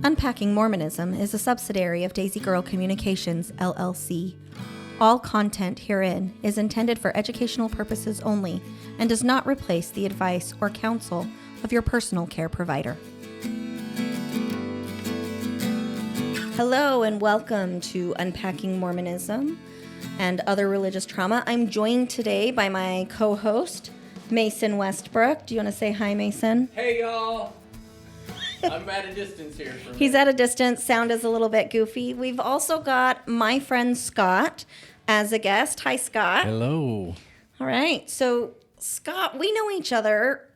Unpacking Mormonism is a subsidiary of Daisy Girl Communications, LLC. All content herein is intended for educational purposes only and does not replace the advice or counsel of your personal care provider. Hello and welcome to Unpacking Mormonism and Other Religious Trauma. I'm joined today by my co-host, Mason Westbrook. Do you want to say hi, Mason? Hey, y'all. I'm at a distance here. He's at a distance. Sound is a little bit goofy. We've also got my friend Scott as a guest. Hi, Scott. Hello. All right. So, Scott, we know each other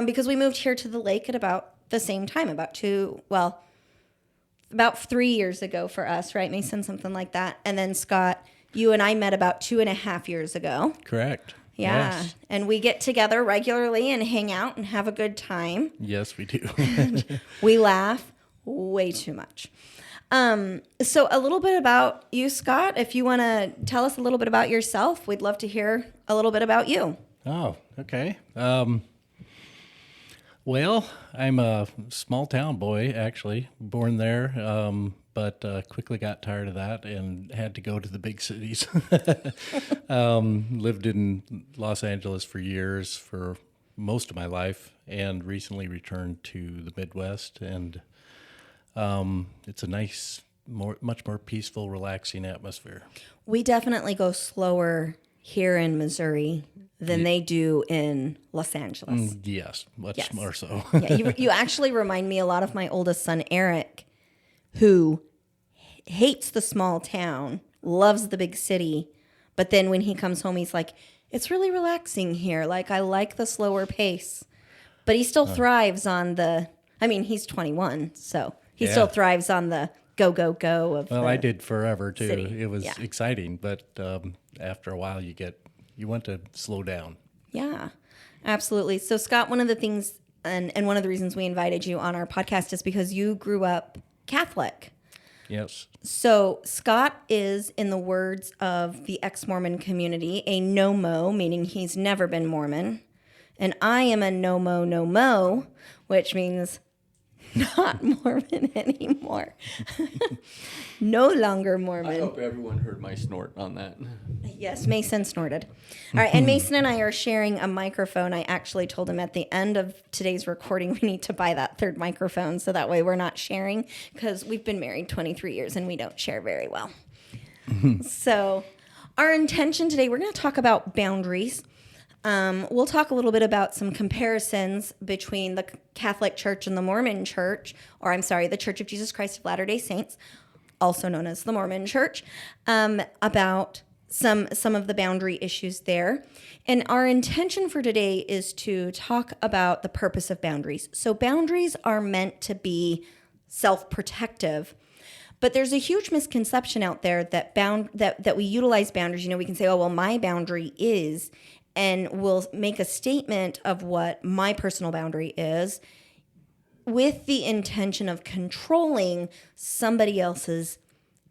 because we moved here to the lake at about the same time, about 3 years ago for us, right, Mason? Something like that. And then, Scott, you and I met about 2.5 years ago. Correct. Yeah. Yes. And we get together regularly and hang out and have a good time. Yes, we do. We laugh way too much. So a little bit about you, Scott. If you want to tell us a little bit about yourself, we'd love to hear a little bit about you. Oh, okay. Well, I'm a small town boy, actually, born there, but quickly got tired of that and had to go to the big cities. Lived in Los Angeles for years, for most of my life, and recently returned to the Midwest. And it's a nice, much more peaceful, relaxing atmosphere. We definitely go slower here in Missouri than they do in Los Angeles. Yes, much more so. Yeah, you actually remind me a lot of my oldest son, Eric, who hates the small town, loves the big city, but then when he comes home, he's like, it's really relaxing here. Like, I like the slower pace. But he still thrives on he's 21, so he still thrives on the go, go, go of Well, I did forever, too. city. It was exciting, but after a while, you want to slow down. Yeah, absolutely. So, Scott, one of the things and one of the reasons we invited you on our podcast is because you grew up Catholic. Yes. So Scott is, in the words of the ex-Mormon community, a no-mo, meaning he's never been Mormon. And I am a no-mo, no-mo, which means not Mormon anymore. No longer Mormon. I hope everyone heard my snort on that. Yes, Mason snorted. All right, and Mason and I are sharing a microphone. I actually told him at the end of today's recording we need to buy that third microphone so that way we're not sharing, because we've been married 23 years and we don't share very well. So our intention today, we're going to talk about boundaries. We'll talk a little bit about some comparisons between the Catholic Church and the Mormon Church, the Church of Jesus Christ of Latter-day Saints, also known as the Mormon Church, about some of the boundary issues there. And our intention for today is to talk about the purpose of boundaries. So boundaries are meant to be self-protective, but there's a huge misconception out there that we utilize boundaries. We can say, oh, well, my boundary is, and we'll make a statement of what my personal boundary is with the intention of controlling somebody else's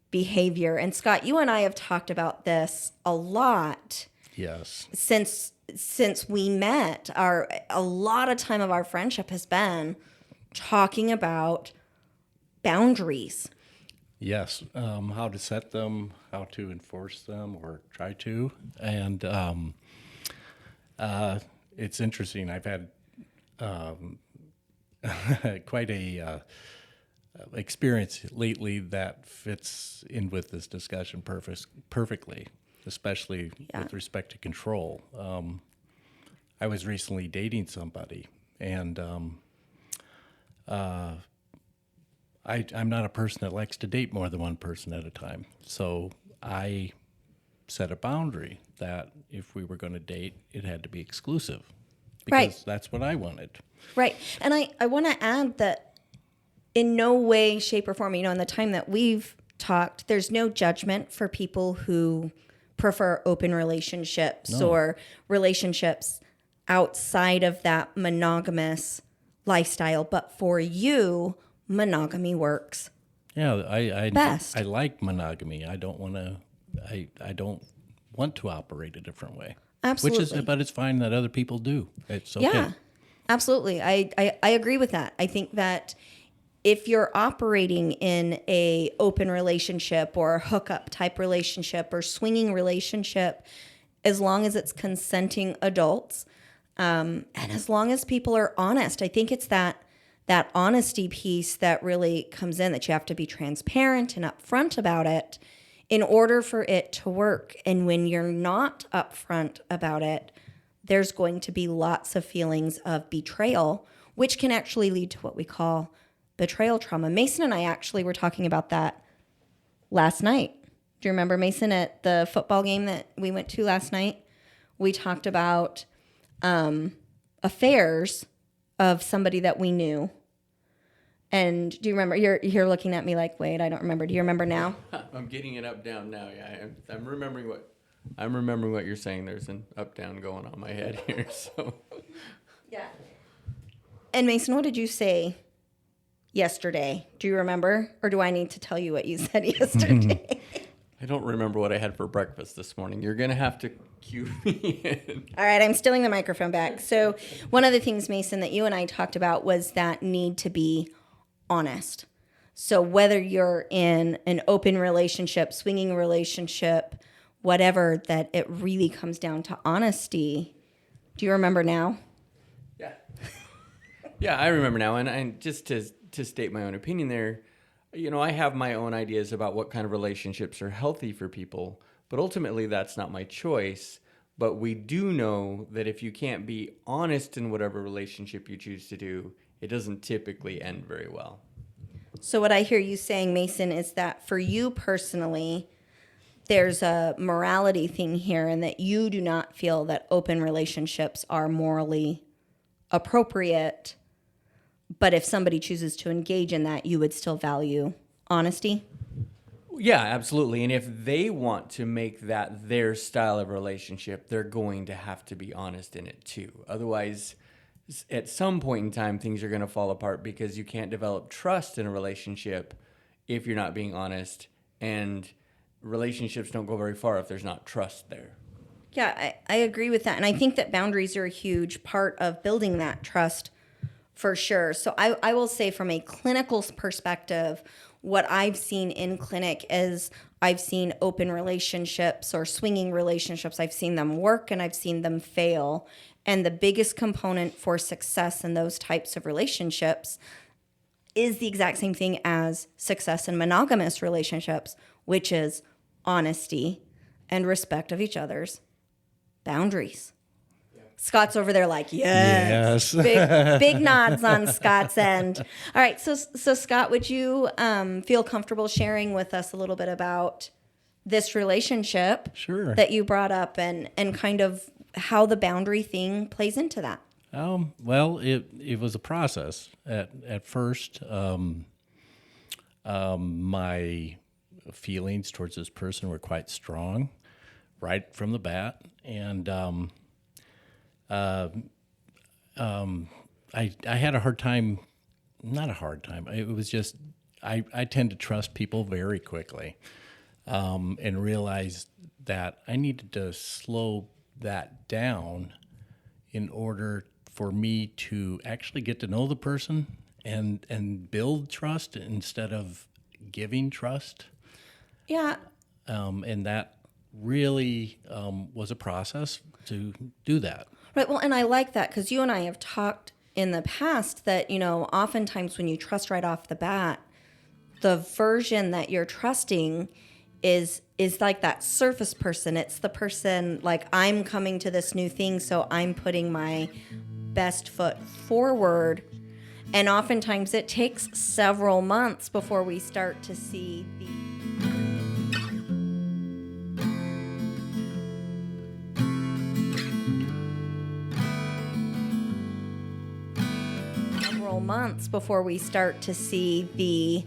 behavior. And Scott, you and I have talked about this a lot. Yes. Since we met, a lot of time of our friendship has been talking about boundaries. Yes. How to set them, how to enforce them, or try to. And it's interesting. I've had quite a experience lately that fits in with this discussion perfectly, especially with respect to control. I was recently dating somebody, and I'm not a person that likes to date more than one person at a time. So I set a boundary that if we were going to date, it had to be exclusive, because that's what I wanted. Right. And I want to add that in no way, shape, or form, in the time that we've talked, there's no judgment for people who prefer open relationships or relationships outside of that monogamous lifestyle. But for you, monogamy works. Yeah, I best. I like monogamy. I don't want to operate a different way. Absolutely. But it's fine that other people do. It's okay. Yeah, absolutely. I agree with that. I think that if you're operating in a open relationship or a hookup type relationship or swinging relationship, as long as it's consenting adults, and as long as people are honest, I think it's that honesty piece that really comes in, that you have to be transparent and upfront about it in order for it to work. And when you're not upfront about it, there's going to be lots of feelings of betrayal, which can actually lead to what we call betrayal trauma. Mason and I actually were talking about that last night. Do you remember, Mason, at the football game that we went to last night? We talked about affairs of somebody that we knew. And do you remember? You're looking at me like, wait, I don't remember. Do you remember now? I'm getting it up down now. Yeah, I'm remembering what you're saying. There's an up down going on my head here. So yeah. And Mason, what did you say yesterday? Do you remember, or do I need to tell you what you said yesterday? I don't remember what I had for breakfast this morning. You're gonna have to cue me in. All right, I'm stealing the microphone back. So one of the things, Mason, that you and I talked about was that need to be honest. So whether you're in an open relationship, swinging relationship, whatever, that it really comes down to honesty. Do you remember now? Yeah. Yeah, I remember now. And just to state my own opinion there, I have my own ideas about what kind of relationships are healthy for people, but ultimately that's not my choice. But we do know that if you can't be honest in whatever relationship you choose to do, it doesn't typically end very well. So what I hear you saying, Mason, is that for you personally, there's a morality thing here, and that you do not feel that open relationships are morally appropriate. But if somebody chooses to engage in that, you would still value honesty? Yeah, absolutely. And if they want to make that their style of relationship, they're going to have to be honest in it too. Otherwise, at some point in time, things are going to fall apart, because you can't develop trust in a relationship if you're not being honest. And relationships don't go very far if there's not trust there. Yeah, I agree with that. And I think that boundaries are a huge part of building that trust, for sure. So I will say, from a clinical perspective, what I've seen in clinic is I've seen open relationships or swinging relationships. I've seen them work and I've seen them fail. And the biggest component for success in those types of relationships is the exact same thing as success in monogamous relationships, which is honesty and respect of each other's boundaries. Scott's over there like, yes. Big nods on Scott's end. All right, so Scott, would you feel comfortable sharing with us a little bit about this relationship Sure. that you brought up, and kind of how the boundary thing plays into that? Well, it was a process. At first, my feelings towards this person were quite strong right from the bat, and I had a hard time, not a hard time. It was just, I tend to trust people very quickly, and realized that I needed to slow that down in order for me to actually get to know the person and build trust instead of giving trust. Yeah. And that really was a process to do that. Right. Well, and I like that, because you and I have talked in the past that, oftentimes when you trust right off the bat, the version that you're trusting is like that surface person. It's the person like, I'm coming to this new thing, so I'm putting my best foot forward. And oftentimes it takes several months before we start to see the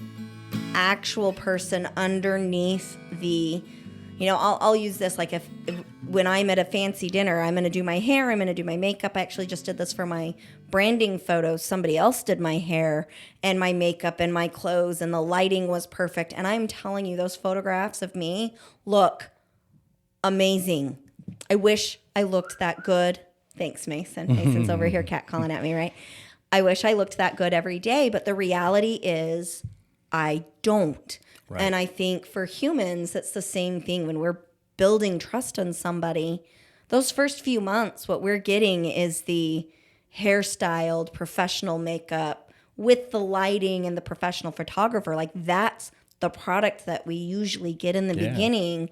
actual person underneath the, I'll use this, like if when I'm at a fancy dinner, I'm going to do my hair, I'm going to do my makeup. I actually just did this for my branding photos. Somebody else did my hair and my makeup and my clothes, and the lighting was perfect. And I'm telling you, those photographs of me look amazing. I wish I looked that good. Thanks, Mason. Mason's over here catcalling at me, right? I wish I looked that good every day, but the reality is I don't. Right. And I think for humans, it's the same thing when we're building trust on somebody. Those first few months, what we're getting is the hairstyled professional makeup with the lighting and the professional photographer. Like that's the product that we usually get in the beginning.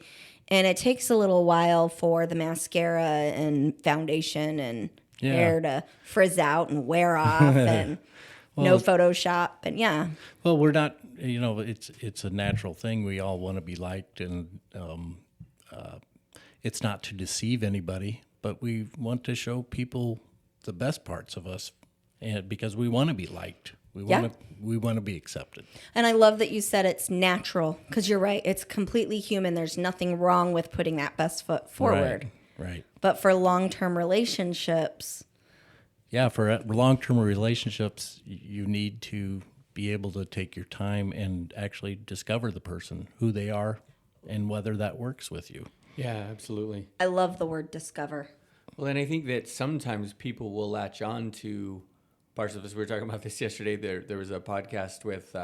And it takes a little while for the mascara and foundation and hair to frizz out and wear off and no Photoshop. And Well, we're not, it's a natural thing. We all want to be liked, and it's not to deceive anybody, but we want to show people the best parts of us, and because we want to be liked. We want to be accepted. And I love that you said it's natural, because you're right. It's completely human. There's nothing wrong with putting that best foot forward. Right. But for long-term relationships. Yeah, for long-term relationships, you need to be able to take your time and actually discover the person, who they are, and whether that works with you. Yeah, absolutely. I love the word discover. Well, and I think that sometimes people will latch on to parts of this. We were talking about this yesterday. There was a podcast with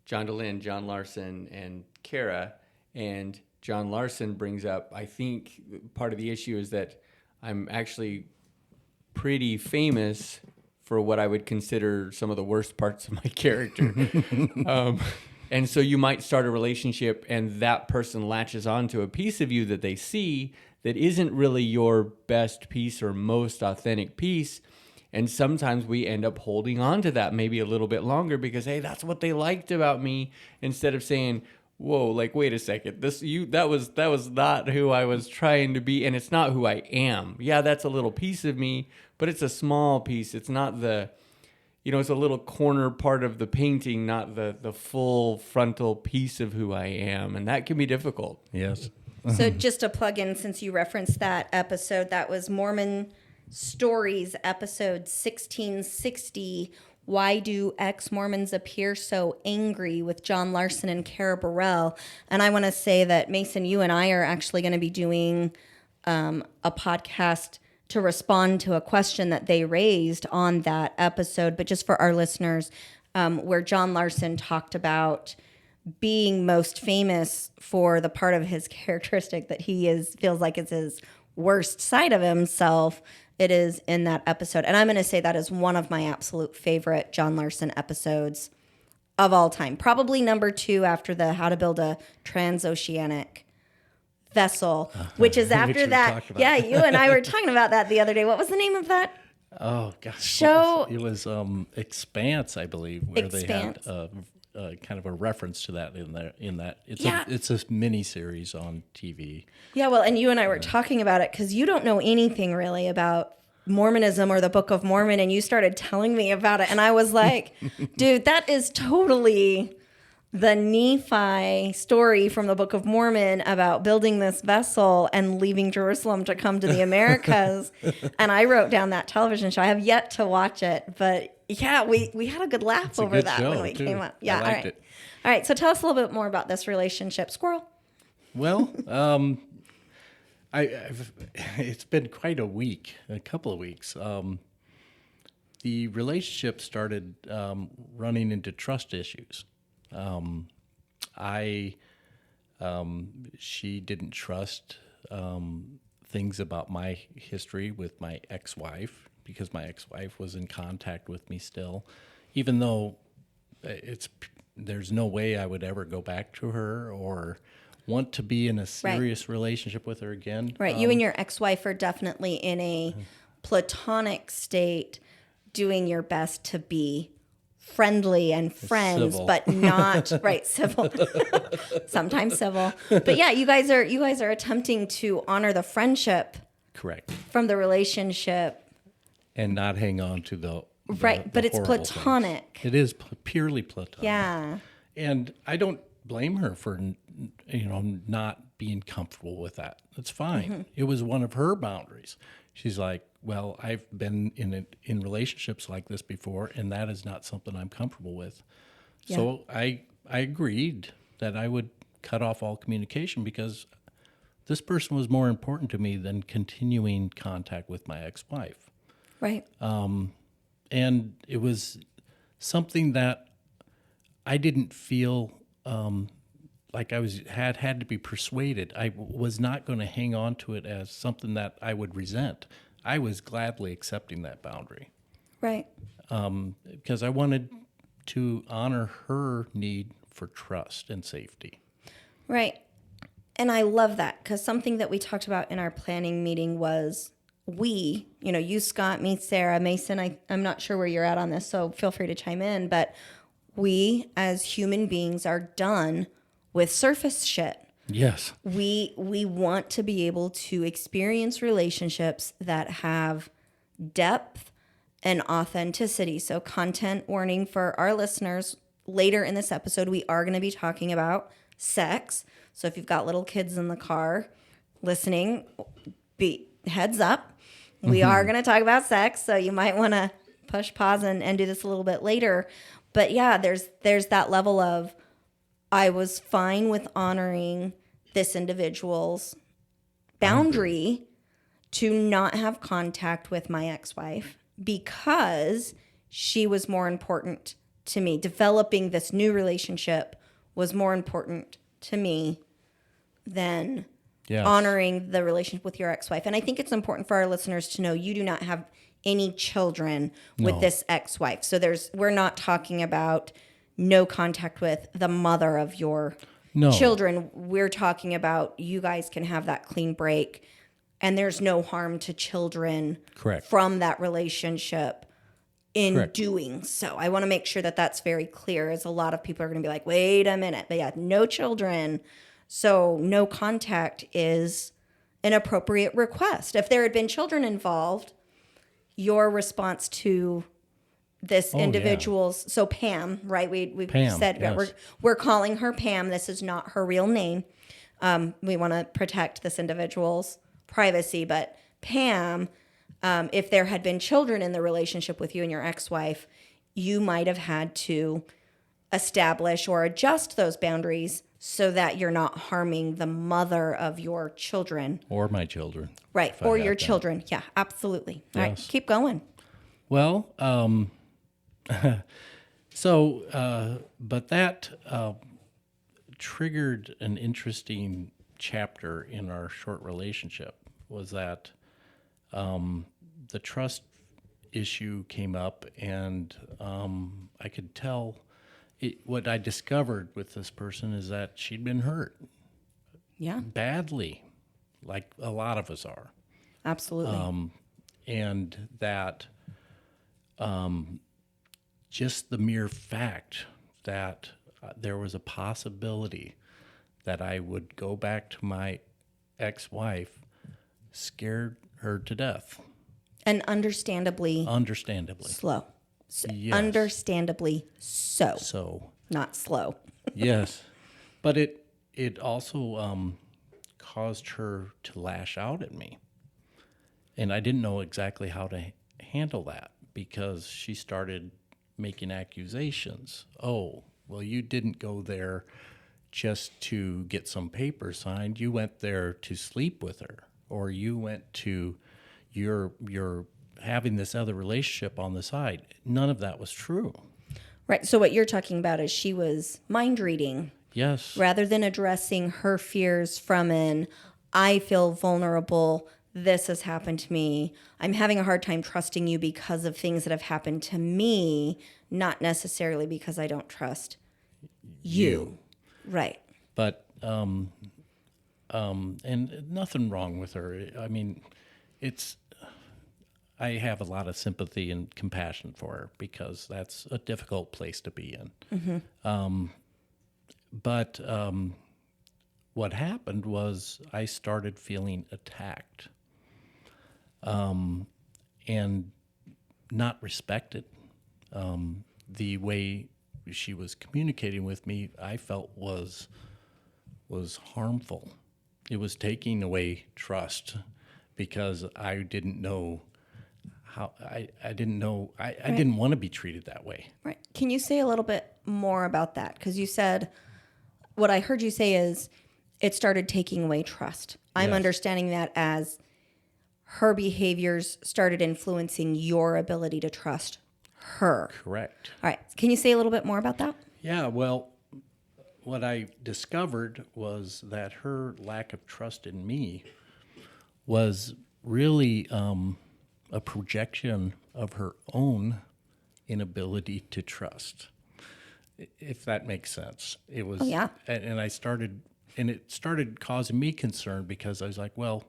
John DeLynn, John Larson, and Kara. And John Larson brings up, I think part of the issue is that I'm actually pretty famous for what I would consider some of the worst parts of my character. And so you might start a relationship and that person latches onto a piece of you that they see that isn't really your best piece or most authentic piece. And sometimes we end up holding on to that maybe a little bit longer because, hey, that's what they liked about me, instead of saying, whoa, like, wait a second, that was not who I was trying to be, and it's not who I am. Yeah, that's a little piece of me, but it's a small piece. It's not it's a little corner part of the painting, not the full frontal piece of who I am. And that can be difficult. Yes. So just to plug in, since you referenced that episode, that was Mormon Stories, episode 1660, Why Do Ex-Mormons Appear So Angry, with John Larson and Kara Burrell. And I want to say that, Mason, you and I are actually going to be doing a podcast to respond to a question that they raised on that episode. But just for our listeners, where John Larson talked about being most famous for the part of his characteristic that he feels like it's his worst side of himself. It is in that episode. And I'm going to say that is one of my absolute favorite John Larson episodes of all time. Probably number 2 after the How to Build a Transoceanic Vessel, which is after that. Yeah, you and I were talking about that the other day. What was the name of that? Oh, gosh. Show? It was Expanse, I believe, where Expanse. They had kind of a reference to that in that. Yeah. It's a mini series on TV. Yeah, well, and you and I were talking about it because you don't know anything really about Mormonism or the Book of Mormon, and you started telling me about it, and I was like, dude, that is totally the Nephi story from the Book of Mormon about building this vessel and leaving Jerusalem to come to the Americas. And I wrote down that television show. I have yet to watch it, but yeah, we had a good laugh over that when we came up. Yeah, I liked it. All right, so tell us a little bit more about this relationship. Squirrel. Well, it's been quite a couple of weeks. The relationship started running into trust issues. She didn't trust things about my history with my ex-wife, because my ex-wife was in contact with me still, even though there's no way I would ever go back to her or want to be in a serious relationship with her again. Right. You and your ex-wife are definitely in a platonic state, doing your best to be friendly and friends, civil. But not civil. Sometimes civil. But yeah, you guys are attempting to honor the friendship, correct, from the relationship, and not hang on to the but it's platonic. Things. It is purely platonic. Yeah. And I don't blame her for not being comfortable with that. That's fine. Mm-hmm. It was one of her boundaries. She's like, well, I've been in relationships like this before, and that is not something I'm comfortable with. Yeah. So I agreed that I would cut off all communication, because this person was more important to me than continuing contact with my ex-wife. Right. And it was something that I didn't feel like I had to be persuaded. I was not going to hang on to it as something that I would resent. I was gladly accepting that boundary. Right. Because I wanted to honor her need for trust and safety. Right. And I love that, because something that we talked about in our planning meeting was you, Scott, me, Sarah, Mason, I'm not sure where you're at on this, so feel free to chime in, but we as human beings are done with surface shit. Yes. We want to be able to experience relationships that have depth and authenticity. So content warning for our listeners, later in this episode, we are going to be talking about sex. So if you've got little kids in the car listening, heads up. We are going to talk about sex, so you might want to push pause and do this a little bit later. But yeah, there's that level of, I was fine with honoring this individual's boundary to not have contact with my ex-wife because she was more important to me. Developing this new relationship was more important to me than honoring the relationship with your ex-wife. And I think it's important for our listeners to know you do not have any children with this ex-wife. So we're not talking about no contact with the mother of your children. We're talking about you guys can have that clean break and there's no harm to children from that relationship in doing so. I want to make sure that that's very clear, as a lot of people are going to be like, wait a minute. But yeah, no children. So no contact is an appropriate request. If there had been children involved, your response to this individual's, so Pam, right? We've said that we're calling her Pam. This is not her real name. We want to protect this individual's privacy, but Pam, if there had been children in the relationship with you and your ex-wife, you might have had to establish or adjust those boundaries so that you're not harming the mother of your children. Or my children. Right, or your children. Yeah, absolutely. All right, keep going. Well, but that triggered an interesting chapter in our short relationship, was that the trust issue came up, and I could tell what I discovered with this person is that she'd been hurt. Yeah. Badly, like a lot of us are. Absolutely. And that just the mere fact that there was a possibility that I would go back to my ex-wife scared her to death. And understandably slow. Yes. Understandably so. So. Not slow. Yes. But it also caused her to lash out at me. And I didn't know exactly how to handle that, because she started making accusations. Oh, well, you didn't go there just to get some paper signed. You went there to sleep with her, or you went to you're having this other relationship on the side. None of that was true. Right. So what you're talking about is she was mind reading. Yes. Rather than addressing her fears from I feel vulnerable, this has happened to me, I'm having a hard time trusting you because of things that have happened to me, not necessarily because I don't trust you. Right. But and nothing wrong with her. I mean, I have a lot of sympathy and compassion for her, because that's a difficult place to be in. Mm-hmm. But what happened was I started feeling attacked and not respected. The way she was communicating with me, I felt was harmful. It was taking away trust, because I didn't know how I didn't want to be treated that way. Right. Can you say a little bit more about that? Because you said, what I heard you say is it started taking away trust. I'm understanding that as her behaviors started influencing your ability to trust her. Correct. All right. Can you say a little bit more about that? Yeah, well, what I discovered was that her lack of trust in me was really a projection of her own inability to trust, if that makes sense. It was, Oh, yeah. And it started causing me concern because I was like, well,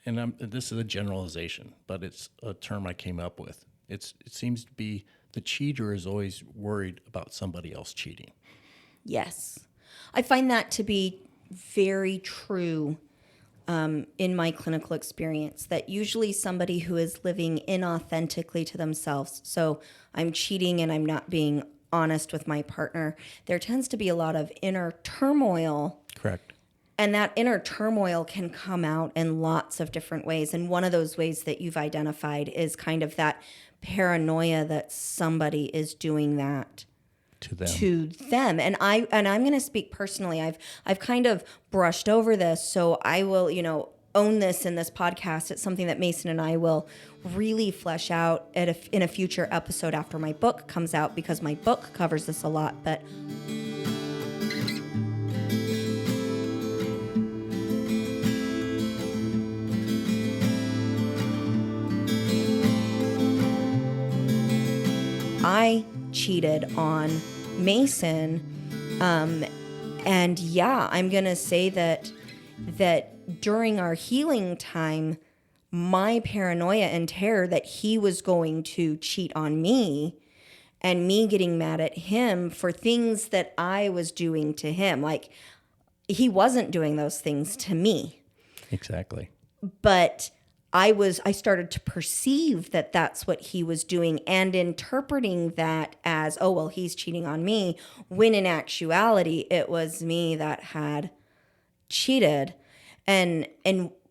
this is a generalization, but it's a term I came up with. It seems to be the cheater is always worried about somebody else cheating. Yes. I find that to be very true in my clinical experience, that usually somebody who is living inauthentically to themselves, so I'm cheating and I'm not being honest with my partner, there tends to be a lot of inner turmoil. Correct. And that inner turmoil can come out in lots of different ways. And one of those ways that you've identified is kind of that paranoia that somebody is doing that to them. And I'm going to speak personally. I've kind of brushed over this, so I will, own this in this podcast. It's something that Mason and I will really flesh out in a future episode after my book comes out, because my book covers this a lot. But I cheated on Mason, and yeah, I'm gonna say that during our healing time, my paranoia and terror that he was going to cheat on me, and me getting mad at him for things that I was doing to him, like he wasn't doing those things to me. Exactly. But I started to perceive that that's what he was doing, and interpreting that as, oh, well, he's cheating on me, when in actuality, it was me that had cheated. And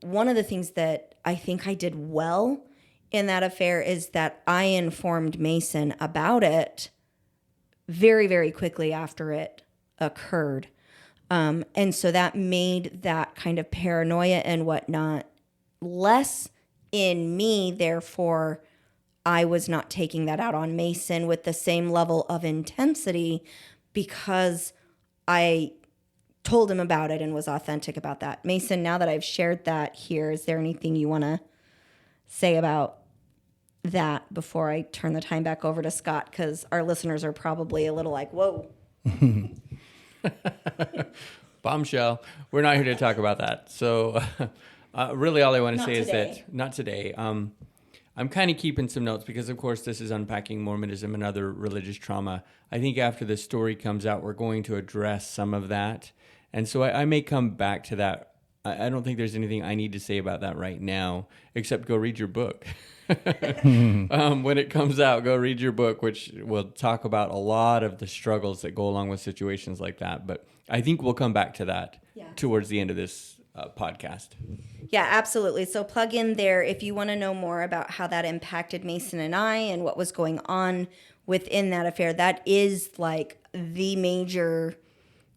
one of the things that I think I did well in that affair is that I informed Mason about it very, very quickly after it occurred. And so that made that kind of paranoia and whatnot less in me. Therefore, I was not taking that out on Mason with the same level of intensity, because I told him about it and was authentic about that. Mason, now that I've shared that here, is there anything you want to say about that before I turn the time back over to Scott? Because our listeners are probably a little like, whoa. Bombshell. We're not here to talk about that. So really all I want to say is that, not today. I'm kind of keeping some notes because, of course, this is unpacking Mormonism and other religious trauma. I think after the story comes out, we're going to address some of that. And so I may come back to that. I don't think there's anything I need to say about that right now, except go read your book. When it comes out, go read your book, which will talk about a lot of the struggles that go along with situations like that. But I think we'll come back to that towards the end of this podcast. Yeah, absolutely. So plug in there if you want to know more about how that impacted Mason and I and what was going on within that affair. That is like the major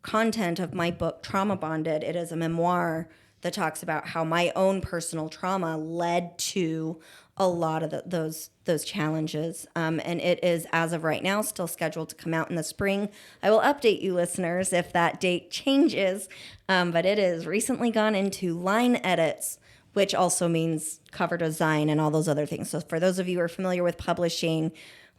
content of my book, Trauma Bonded. It is a memoir that talks about how my own personal trauma led to a lot of those challenges. And it is, as of right now, still scheduled to come out in the spring. I will update you listeners if that date changes, but it is recently gone into line edits, which also means cover design and all those other things. So for those of you who are familiar with publishing,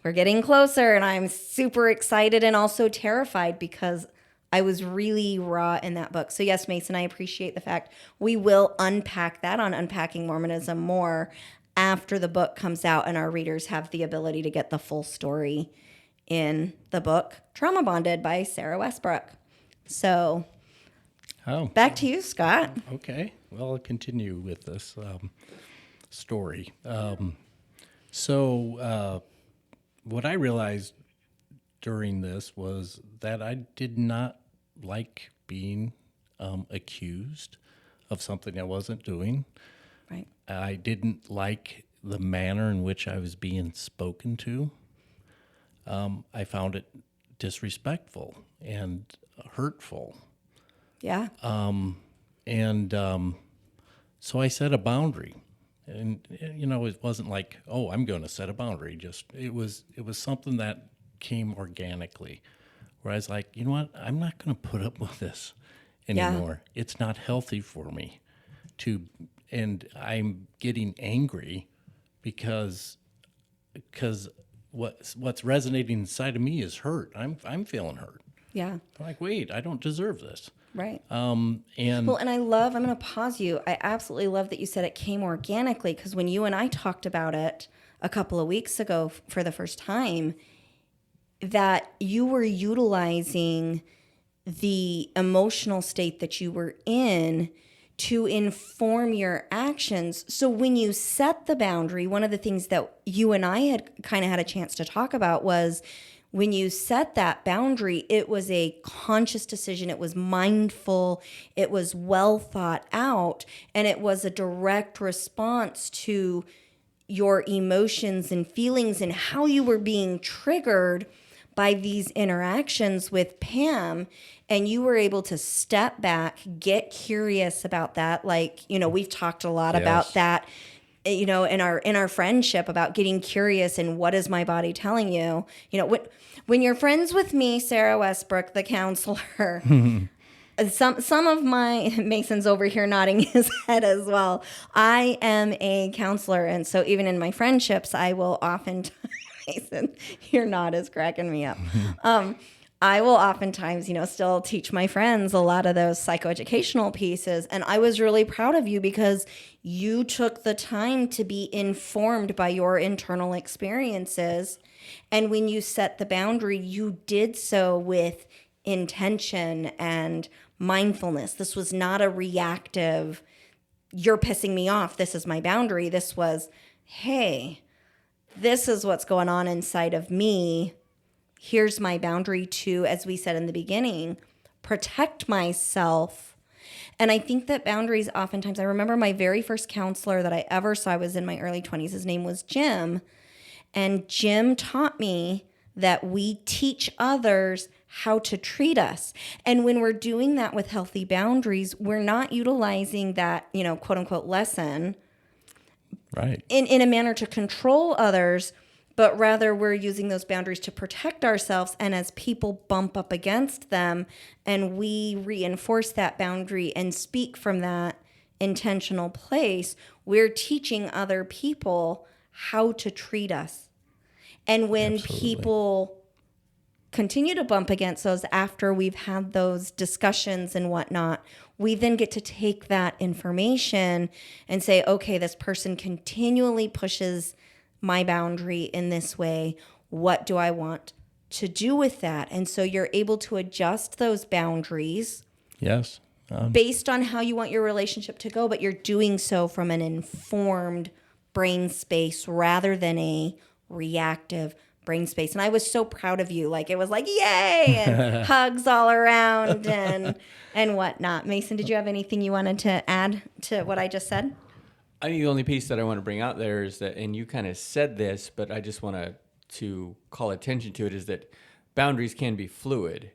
we're getting closer, and I'm super excited and also terrified because I was really raw in that book. So yes, Mason, I appreciate the fact we will unpack that on Unpacking Mormonism more after the book comes out and our readers have the ability to get the full story in the book Trauma Bonded by Sarah Westbrook. So back to you, Scott. Okay. Well, I'll continue with this story. So what I realized during this was that I did not like being accused of something I wasn't doing. Right. I didn't like the manner in which I was being spoken to. I found it disrespectful and hurtful. Yeah. So I set a boundary. And it wasn't like, oh, I'm going to set a boundary. Just it was something that came organically, where I was like, you know what, I'm not going to put up with this anymore. Yeah. It's not healthy for me and I'm getting angry because what's resonating inside of me is hurt. I'm feeling hurt. Yeah. I'm like, wait, I don't deserve this. Right. And I'm going to pause you. I absolutely love that you said it came organically, because when you and I talked about it a couple of weeks ago for the first time, that you were utilizing the emotional state that you were in to inform your actions. So when you set the boundary, one of the things that you and I had kind of had a chance to talk about was, when you set that boundary, it was a conscious decision. It was mindful. It was well thought out. And it was a direct response to your emotions and feelings and how you were being triggered by these interactions with Pam. And you were able to step back, get curious about that. Like, we've talked a lot about that, in our friendship, about getting curious and what is my body telling you? When you're friends with me, Sarah Westbrook, the counselor, some of my Mason's over here nodding his head as well. I am a counselor, and so even in my friendships, I will oftentimes, Mason, your nod is cracking me up. I will oftentimes, still teach my friends a lot of those psychoeducational pieces. And I was really proud of you because you took the time to be informed by your internal experiences. And when you set the boundary, you did so with intention and mindfulness. This was not a reactive, you're pissing me off, this is my boundary. This was, hey, this is what's going on inside of me. Here's my boundary to, as we said in the beginning, protect myself. And I think that boundaries oftentimes, I remember my very first counselor that I ever saw, I was in my early 20s. His name was Jim. And Jim taught me that we teach others how to treat us. And when we're doing that with healthy boundaries, we're not utilizing that, quote unquote lesson right in a manner to control others, but rather we're using those boundaries to protect ourselves. And as people bump up against them and we reinforce that boundary and speak from that intentional place, we're teaching other people how to treat us. And when people continue to bump against those after we've had those discussions and whatnot, we then get to take that information and say, okay, this person continually pushes my boundary in this way. What do I want to do with that? And so you're able to adjust those boundaries. Yes. Based on how you want your relationship to go, but you're doing so from an informed brain space rather than a reactive brain space. And I was so proud of you. Like, it was like, yay, and hugs all around and whatnot. Mason, did you have anything you wanted to add to what I just said? I think the only piece that I want to bring out there is that, and you kind of said this, but I just want to call attention to it, is that boundaries can be fluid,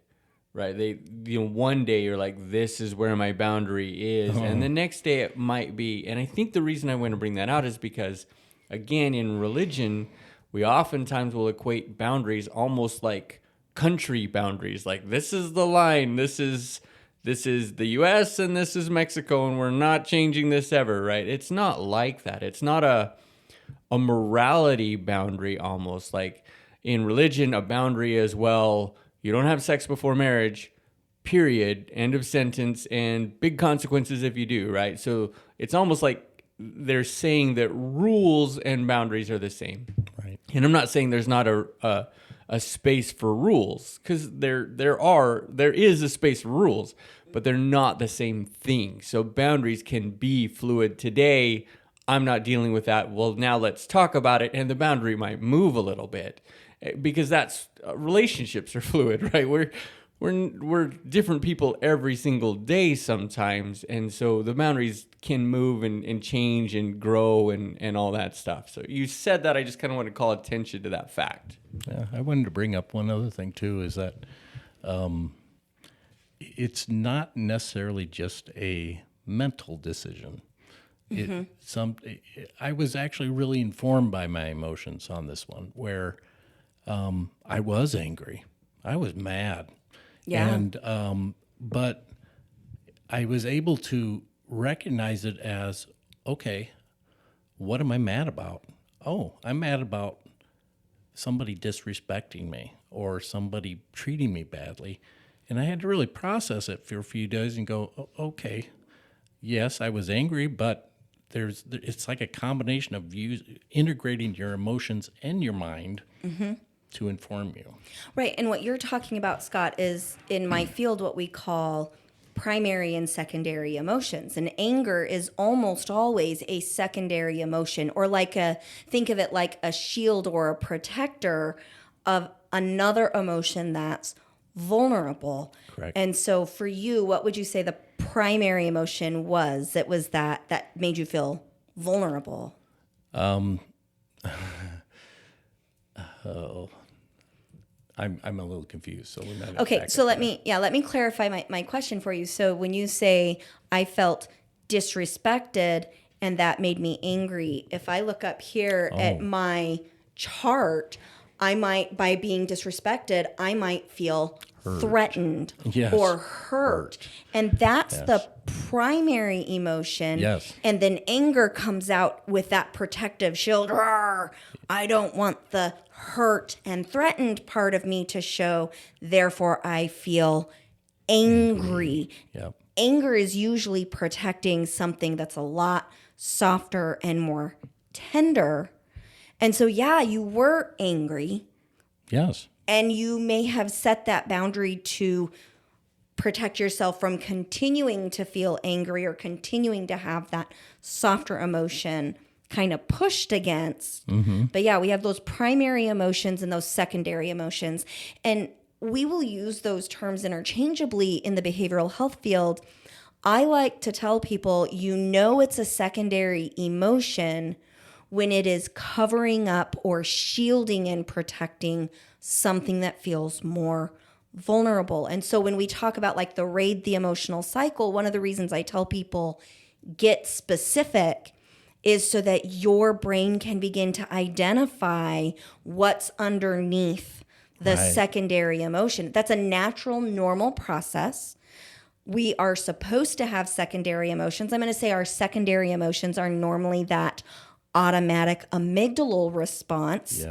right? One day you're like, this is where my boundary is. And the next day it might be. And I think the reason I want to bring that out is because, again, in religion, we oftentimes will equate boundaries almost like country boundaries. Like, this is the line, this is the U.S. and this is Mexico, and we're not changing this ever, right? It's not like that. It's not a morality boundary almost. Like in religion, a boundary is, well, you don't have sex before marriage, period, end of sentence, and big consequences if you do, right? So it's almost like they're saying that rules and boundaries are the same. Right. And I'm not saying there's not a space for rules, because there is a space for rules, but they're not the same thing. So boundaries can be fluid. Today, I'm not dealing with that. Well, now let's talk about it, and the boundary might move a little bit, because that's relationships are fluid, right? We're different people every single day sometimes, and so the boundaries can move and change and grow and all that stuff. So you said that, I just kind of want to call attention to that fact. Yeah, I wanted to bring up one other thing too, is that it's not necessarily just a mental decision. I was actually really informed by my emotions on this one, where I was angry, I was mad, and but I was able to recognize it as, okay, what am I mad about? Oh, I'm mad about somebody disrespecting me or somebody treating me badly. And I had to really process it for a few days and go, okay, yes, I was angry, but it's like a combination of integrating your emotions and your mind to inform you. Right. And what you're talking about, Scott, is in my field what we call primary and secondary emotions. And anger is almost always a secondary emotion, or think of it like a shield or a protector of another emotion that's vulnerable. Correct. And so for you, what would you say the primary emotion was that made you feel vulnerable? I'm a little confused, so we might. Okay, so let me clarify my question for you. So when you say I felt disrespected and that made me angry, if I look up here at my chart, I might, by being disrespected, I might feel threatened or hurt. And that's the primary emotion. Yes. And then anger comes out with that protective shield. Rawr, I don't want the hurt and threatened part of me to show. Therefore, I feel angry. Yep. Anger is usually protecting something that's a lot softer and more tender. And so, you were angry. Yes. And you may have set that boundary to protect yourself from continuing to feel angry or continuing to have that softer emotion kind of pushed against. But we have those primary emotions and those secondary emotions. And we will use those terms interchangeably in the behavioral health field. I like to tell people, it's a secondary emotion when it is covering up or shielding and protecting something that feels more vulnerable. And so when we talk about like the RAID, the emotional cycle, one of the reasons I tell people get specific is so that your brain can begin to identify what's underneath the secondary emotion. That's a natural, normal process. We are supposed to have secondary emotions. I'm going to say our secondary emotions are normally that automatic amygdala response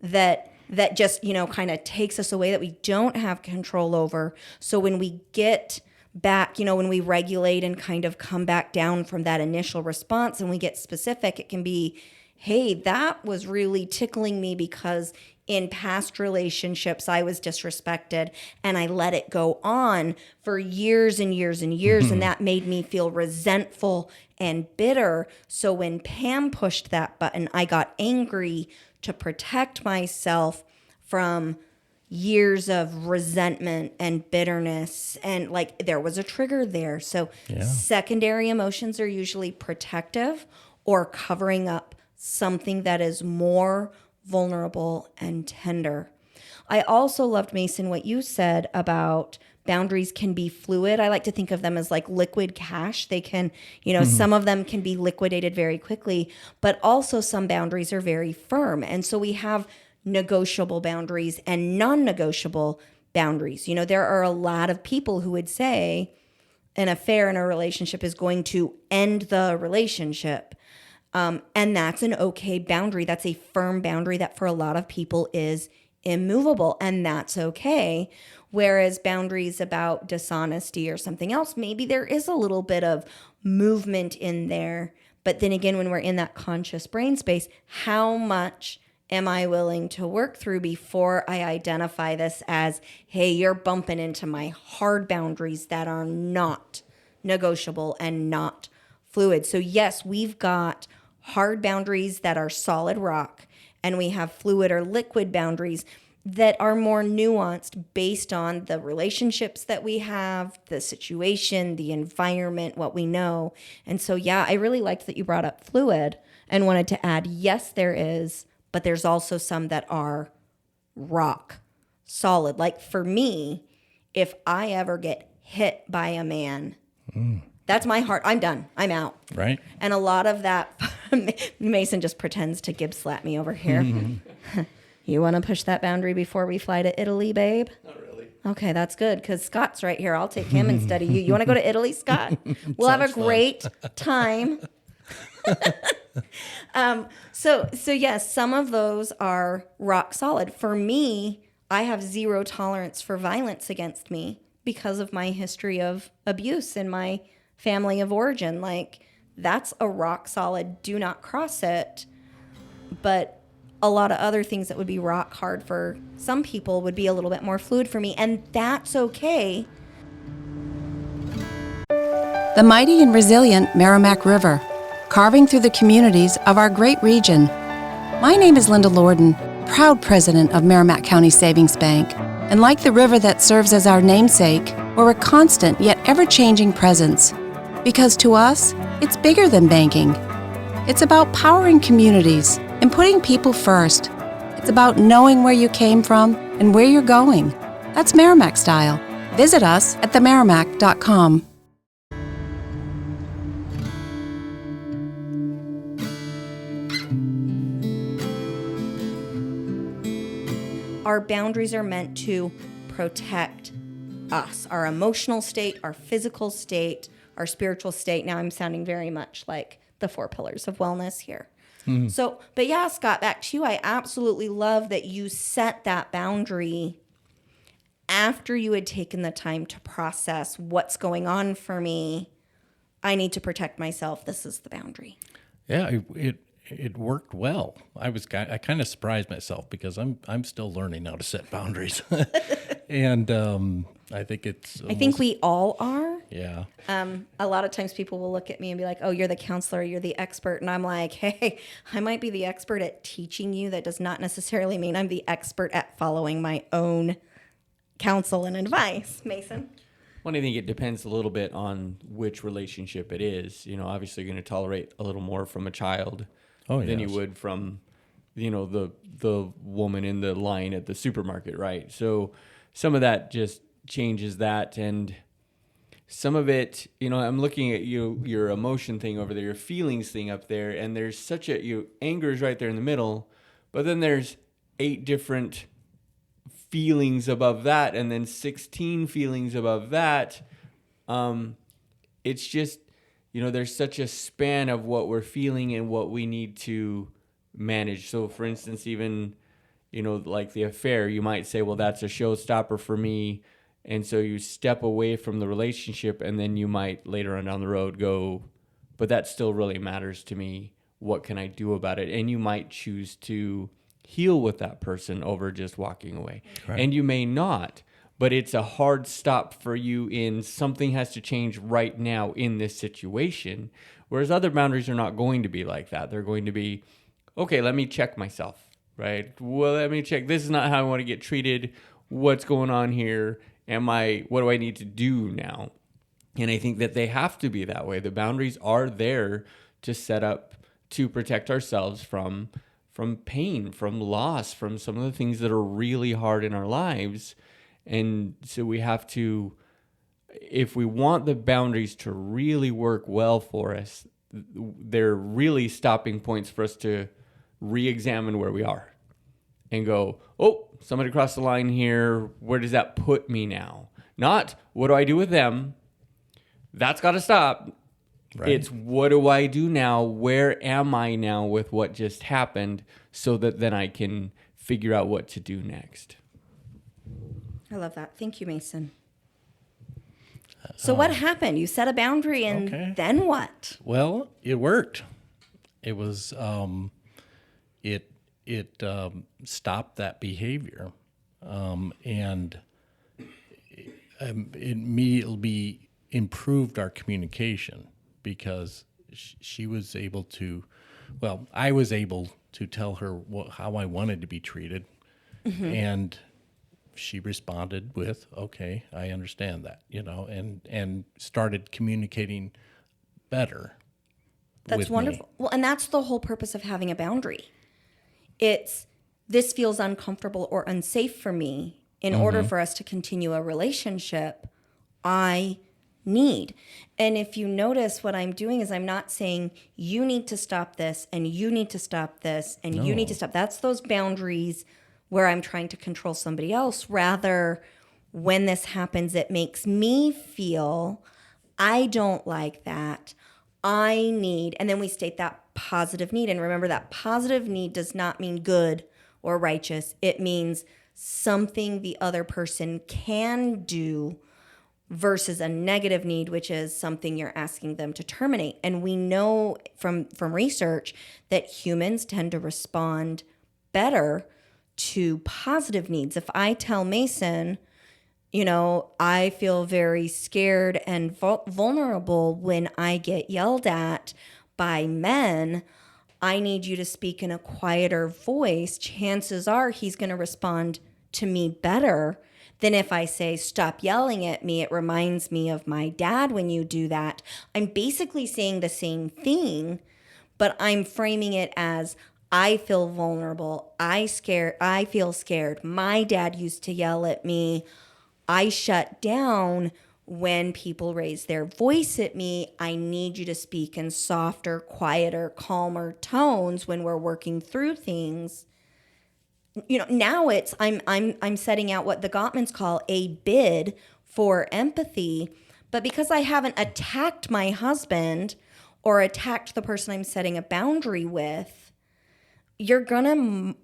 that just, kind of takes us away, that we don't have control over. So when we get back, when we regulate and kind of come back down from that initial response and we get specific, it can be, hey, that was really tickling me because in past relationships I was disrespected and I let it go on for years and years and years, and that made me feel resentful and bitter. So when Pam pushed that button, I got angry to protect myself from years of resentment and bitterness, and there was a trigger there. So secondary emotions are usually protective or covering up something that is more vulnerable and tender. I also loved, Mason, what you said about boundaries can be fluid. I like to think of them as like liquid cash. They can, some of them can be liquidated very quickly, but also some boundaries are very firm. And so we have negotiable boundaries and non-negotiable boundaries. There are a lot of people who would say an affair in a relationship is going to end the relationship. And that's an okay boundary. That's a firm boundary that for a lot of people is immovable, and that's okay. Whereas boundaries about dishonesty or something else, maybe there is a little bit of movement in there. But then again, when we're in that conscious brain space, how much am I willing to work through before I identify this as, hey, you're bumping into my hard boundaries that are not negotiable and not fluid. So yes, we've got hard boundaries that are solid rock, and we have fluid or liquid boundaries that are more nuanced based on the relationships that we have, the situation, the environment, what we know. And so, I really liked that you brought up fluid and wanted to add, yes, there is, but there's also some that are rock solid. Like for me, if I ever get hit by a man, That's my heart. I'm done. I'm out. Right. And a lot of that, Mason just pretends to Gibbs slap me over here. You want to push that boundary before we fly to Italy, babe? Not really. Okay, that's good, because Scott's right here. I'll take him instead of you. You want to go to Italy, Scott? We'll have a great time. So yes, some of those are rock solid. For me, I have zero tolerance for violence against me because of my history of abuse in my family of origin. Like, that's a rock solid, do not cross it. But a lot of other things that would be rock hard for some people would be a little bit more fluid for me, and that's okay. The mighty and resilient Merrimack River, carving through the communities of our great region. My name is Linda Lorden, proud president of Merrimack County Savings Bank, and like the river that serves as our namesake, we're a constant yet ever-changing presence. Because to us, it's bigger than banking. It's about powering communities and putting people first. It's about knowing where you came from and where you're going. That's Merrimack style. Visit us at themerrimack.com. Our boundaries are meant to protect us, our emotional state, our physical state, our spiritual state. Now I'm sounding very much like the 4 pillars of wellness here. So, but yeah, Scott, back to you. I absolutely love that you set that boundary after you had taken the time to process what's going on for me. I need to protect myself. This is the boundary. Yeah, it worked well. I kind of surprised myself because I'm still learning how to set boundaries, and I think we all are. Yeah. A lot of times people will look at me and be like, "Oh, you're the counselor, you're the expert," and I'm like, "Hey, I might be the expert at teaching you. That does not necessarily mean I'm the expert at following my own counsel and advice." Mason. Well, I think it depends a little bit on which relationship it is. You know, obviously you're going to tolerate a little more from a child than you would from, you know, the woman in the line at the supermarket, right? So some of that just changes that, and some of it, you know, I'm looking at your emotion thing over there, your feelings thing up there, and there's such anger is right there in the middle, but then there's 8 different feelings above that, and then 16 feelings above that. It's just, you know, there's such a span of what we're feeling and what we need to manage. So for instance, even, you know, like the affair, you might say, well, that's a showstopper for me. And so you step away from the relationship, and then you might later on down the road go, but that still really matters to me. What can I do about it? And you might choose to heal with that person over just walking away. Right. And you may not, but it's a hard stop for you in something has to change right now in this situation. Whereas other boundaries are not going to be like that. They're going to be, okay, let me check myself, right? Well, let me check. This is not how I want to get treated. What's going on here? What do I need to do now? And I think that they have to be that way. The boundaries are there to set up to protect ourselves from pain, from loss, from some of the things that are really hard in our lives. And so we have to, if we want the boundaries to really work well for us, they're really stopping points for us to re-examine where we are and go, oh, somebody crossed the line here. Where does that put me now? Not, what do I do with them? That's got to stop. Right. It's, what do I do now? Where am I now with what just happened, so that then I can figure out what to do next. I love that. Thank you, Mason. So what happened? You set a boundary, and then what? Well, it worked. It was it stopped that behavior, and it immediately improved our communication, because she was able to, well, I was able to tell her how I wanted to be treated, and she responded with, okay, I understand that, and started communicating better. That's wonderful. Well, and that's the whole purpose of having a boundary. It's, this feels uncomfortable or unsafe for me. In order for us to continue a relationship, I need. And if you notice, what I'm doing is I'm not saying you need to stop this and you need to stop this and you need to stop. That's those boundaries where I'm trying to control somebody else. Rather, when this happens, it makes me feel I don't like that. I need, and then we state that positive need. And remember, that positive need does not mean good or righteous. It means something the other person can do versus a negative need, which is something you're asking them to terminate. And we know from research that humans tend to respond better to positive needs. If I tell Mason, I feel very scared and vulnerable when I get yelled at by men, I need you to speak in a quieter voice, chances are he's going to respond to me better than if I say, stop yelling at me. It reminds me of my dad when you do that. I'm basically saying the same thing, but I'm framing it as I feel vulnerable. I feel scared. My dad used to yell at me. I shut down when people raise their voice at me. I need you to speak in softer, quieter, calmer tones when we're working through things. Now it's I'm setting out what the Gottmans call a bid for empathy, but because I haven't attacked my husband or attacked the person I'm setting a boundary with, you're gonna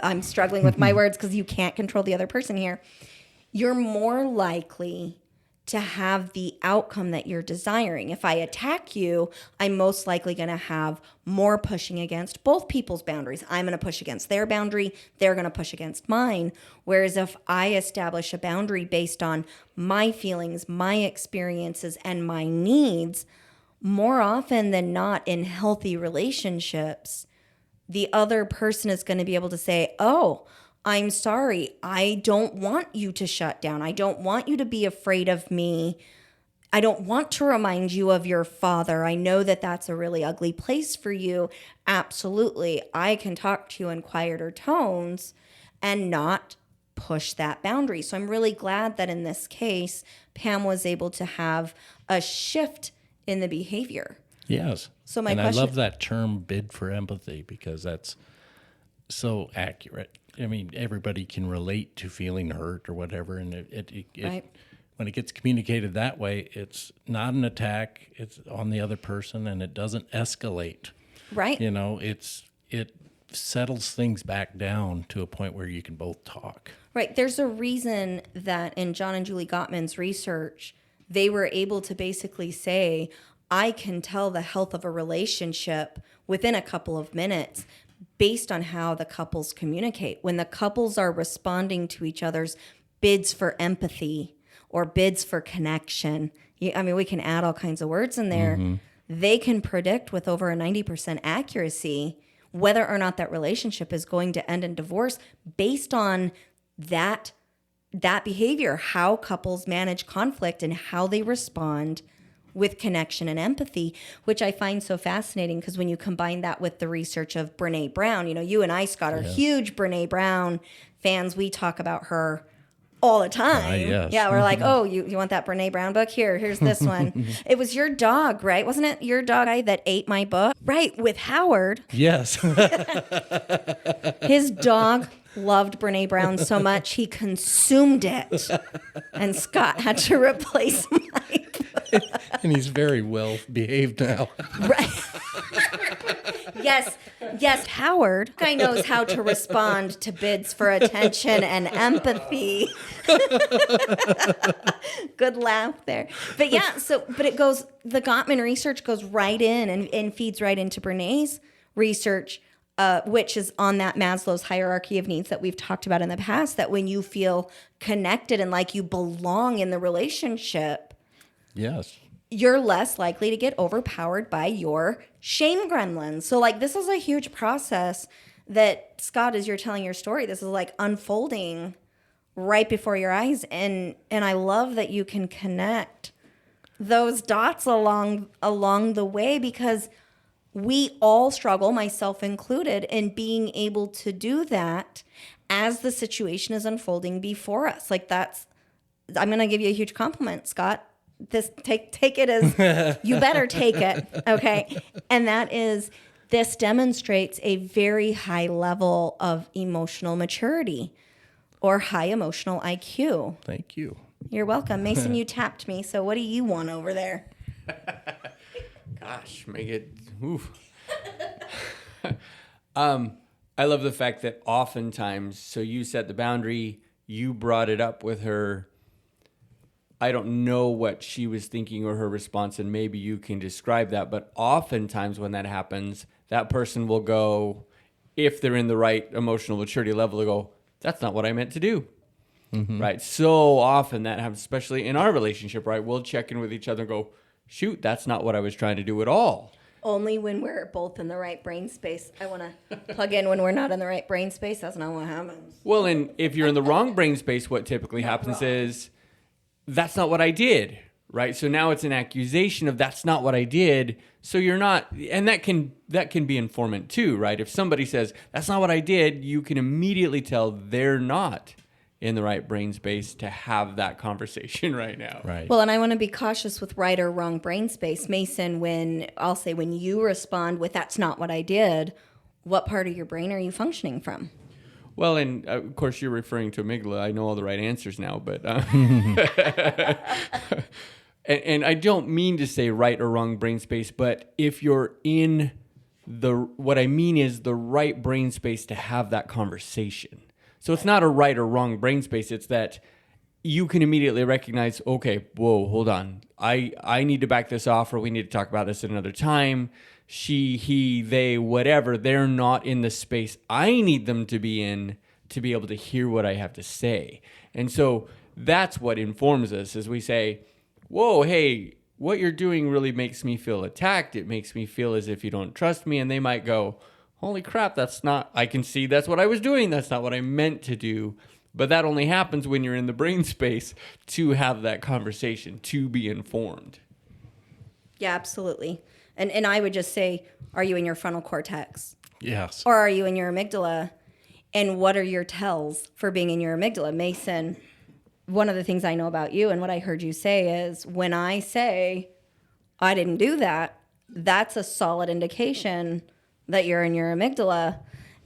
I'm struggling with my words because you can't control the other person here. You're more likely to have the outcome that you're desiring. If I attack you, I'm most likely going to have more pushing against both people's boundaries. I'm going to push against their boundary. They're going to push against mine. Whereas if I establish a boundary based on my feelings, my experiences, and my needs, more often than not in healthy relationships, the other person is going to be able to say, oh, I'm sorry. I don't want you to shut down. I don't want you to be afraid of me. I don't want to remind you of your father. I know that that's a really ugly place for you. Absolutely. I can talk to you in quieter tones and not push that boundary. So I'm really glad that in this case, Pam was able to have a shift in the behavior. Yes. So my and question, I love that term bid for empathy because that's so accurate. I mean, everybody can relate to feeling hurt or whatever. And right. When it gets communicated that way, it's not an attack. It's on the other person and it doesn't escalate. Right. It settles things back down to a point where you can both talk. Right. There's a reason that in John and Julie Gottman's research, they were able to basically say, I can tell the health of a relationship within a couple of minutes based on how the couples communicate. When the couples are responding to each other's bids for empathy or bids for connection, we can add all kinds of words in there. Mm-hmm. They can predict with over a 90% accuracy whether or not that relationship is going to end in divorce based on that behavior, how couples manage conflict and how they respond with connection and empathy, which I find so fascinating because when you combine that with the research of Brene Brown, you and I, Scott, are huge Brene Brown fans. We talk about her all the time. Yes. Yeah, we're like, oh, you want that Brene Brown book? Here's this one. It was your dog, right? Wasn't it your dog that ate my book? Right, with Howard. Yes. His dog loved Brene Brown so much he consumed it, and Scott had to replace my book. And he's very well behaved now. Right. Yes, Howard guy knows how to respond to bids for attention and empathy. Good laugh there. But yeah, the Gottman research goes right in and feeds right into Brene's research, which is on that Maslow's hierarchy of needs that we've talked about in the past, that when you feel connected and like you belong in the relationship, yes, you're less likely to get overpowered by your shame gremlins. So this is a huge process that, Scott, as you're telling your story, this is unfolding right before your eyes. And I love that you can connect those dots along the way, because we all struggle, myself included, in being able to do that as the situation is unfolding before us. I'm going to give you a huge compliment, Scott. This take it as you better take it, okay? And that is, this demonstrates a very high level of emotional maturity or high emotional IQ. Thank you. You're welcome. Mason, you tapped me, so what do you want over there? Gosh, make it. Oof. I love the fact that oftentimes, so you set the boundary, you brought it up with her. I don't know what she was thinking or her response, and maybe you can describe that. But oftentimes when that happens, that person will go, if they're in the right emotional maturity level, they'll go, that's not what I meant to do. Mm-hmm. Right? So often that happens, especially in our relationship, right? We'll check in with each other and go, shoot, that's not what I was trying to do at all. Only when we're both in the right brain space. I want to plug in when we're not in the right brain space. That's not what happens. Well, and if you're in the wrong brain space, what typically happens is, that's not what I did, right? So now it's an accusation of that's not what I did. So you're not, and that can be informant too, right? If somebody says that's not what I did, you can immediately tell they're not in the right brain space to have that conversation right now. Right. Well, and I want to be cautious with right or wrong brain space. Mason, when you respond with that's not what I did, what part of your brain are you functioning from? Well, and of course you're referring to amygdala. I know all the right answers now, but and I don't mean to say right or wrong brain space, but if you're in what I mean is the right brain space to have that conversation. So it's not a right or wrong brain space. It's that you can immediately recognize, okay, whoa, hold on. I need to back this off, or we need to talk about this at another time. She, he, they, whatever, they're not in the space I need them to be in to be able to hear what I have to say. And so that's what informs us as we say, whoa, hey, what you're doing really makes me feel attacked. It makes me feel as if you don't trust me. And they might go, holy crap, I can see that's what I was doing. That's not what I meant to do. But that only happens when you're in the brain space to have that conversation, to be informed. Yeah, absolutely. And I would just say, are you in your frontal cortex? Yes. Or are you in your amygdala? And what are your tells for being in your amygdala? Mason, one of the things I know about you and what I heard you say is when I say, I didn't do that, that's a solid indication that you're in your amygdala.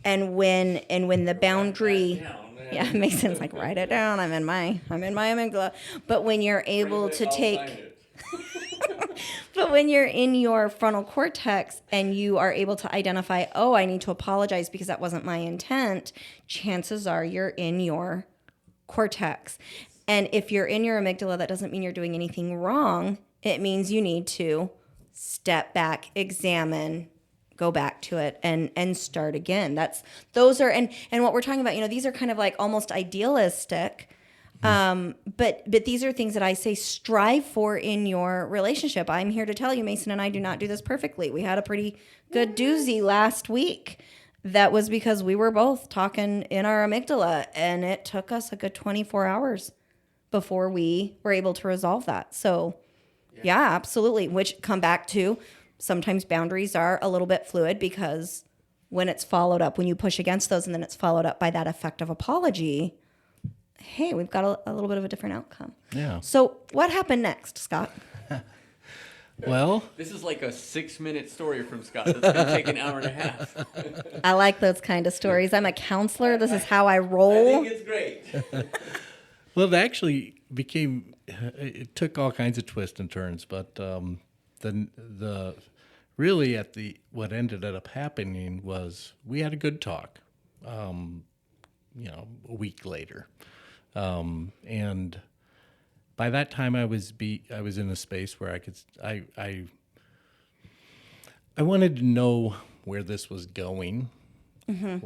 And when the boundary... Yeah, Mason's like, write it down. I'm in my amygdala. But when you're able to take... But when you're in your frontal cortex and you are able to identify, oh, I need to apologize because that wasn't my intent, chances are you're in your cortex. And if you're in your amygdala, that doesn't mean you're doing anything wrong. It means you need to step back, examine, go back to it and start again. And what we're talking about, these are kind of like almost idealistic. But these are things that I say strive for in your relationship. I'm here to tell you, Mason and I do not do this perfectly. We had a pretty good doozy last week. That was because we were both talking in our amygdala, and it took us a good 24 hours before we were able to resolve that. So, yeah, absolutely. Which come back to sometimes boundaries are a little bit fluid because when it's followed up, when you push against those and then it's followed up by that effective apology, hey, we've got a little bit of a different outcome. Yeah. So what happened next, Scott? Well, this is like a 6-minute story from Scott. That's going to take an hour and a half. I like those kind of stories. I'm a counselor. This is how I roll. I think it's great. Well, it actually it took all kinds of twists and turns, but what ended up happening was we had a good talk, a week later. And by that time I was in a space where I wanted to know where this was going. Mm-hmm.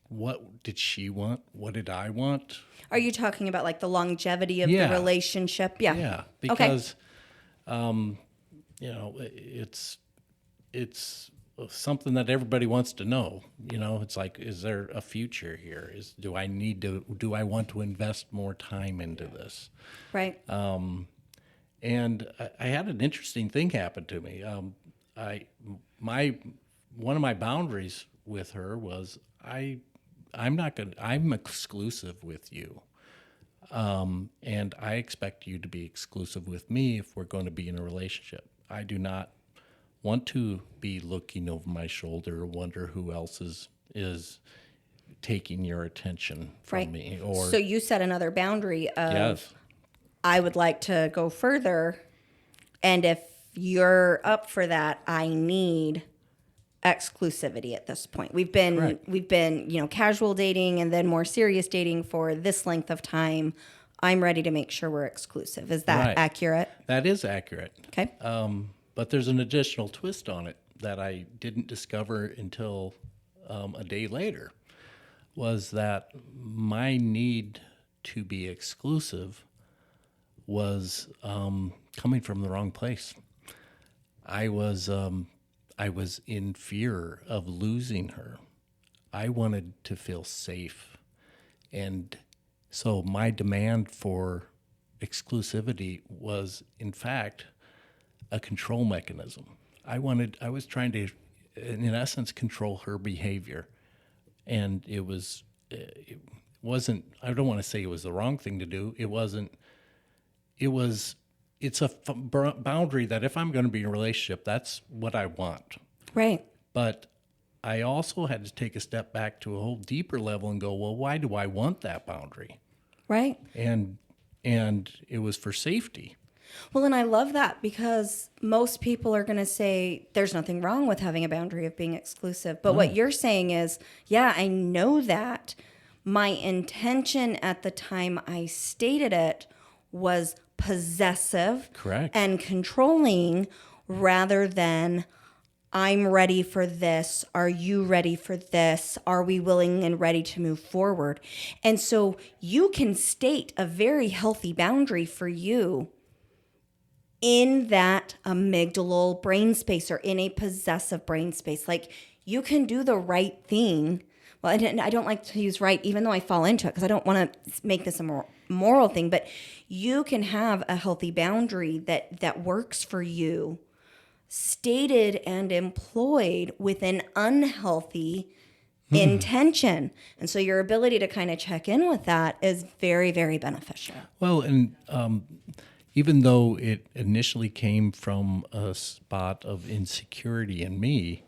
What did she want? What did I want? Are you talking about like the longevity of the relationship? Yeah. Yeah. Because, it's something that everybody wants to know. It's like, is there a future here? Do I want to invest more time into this? Right. And I had an interesting thing happen to me. One of my boundaries with her was I'm exclusive with you. And I expect you to be exclusive with me if we're going to be in a relationship. I do not want to be looking over my shoulder or wonder who else is taking your attention from me. Or so you set another boundary of, yes, I would like to go further, and if you're up for that, I need exclusivity at this point. We've been Correct. Casual dating and then more serious dating for this length of time. I'm ready to make sure we're exclusive. Is that Right. accurate? That is accurate. Okay. But there's an additional twist on it that I didn't discover until a day later, was that my need to be exclusive was coming from the wrong place. I was in fear of losing her. I wanted to feel safe. And so my demand for exclusivity was, in fact, a control mechanism. I was trying to, in essence, control her behavior. And it wasn't, I don't want to say it was the wrong thing to do. It's a boundary that if I'm going to be in a relationship, that's what I want. Right. But I also had to take a step back to a whole deeper level and go, well, why do I want that boundary? Right. And it was for safety. Well, and I love that, because most people are going to say there's nothing wrong with having a boundary of being exclusive. But what you're saying is, yeah, I know that. My intention at the time I stated it was possessive, Correct, and controlling, rather than I'm ready for this. Are you ready for this? Are we willing and ready to move forward? And so you can state a very healthy boundary for you in that amygdalal brain space, or in a possessive brain space. Like, you can do the right thing. Well, and I don't like to use right, even though I fall into it, because I don't want to make this a moral thing, but you can have a healthy boundary that works for you, stated and employed with an unhealthy intention. And so your ability to kind of check in with that is very, very beneficial. Well, and even though it initially came from a spot of insecurity in me,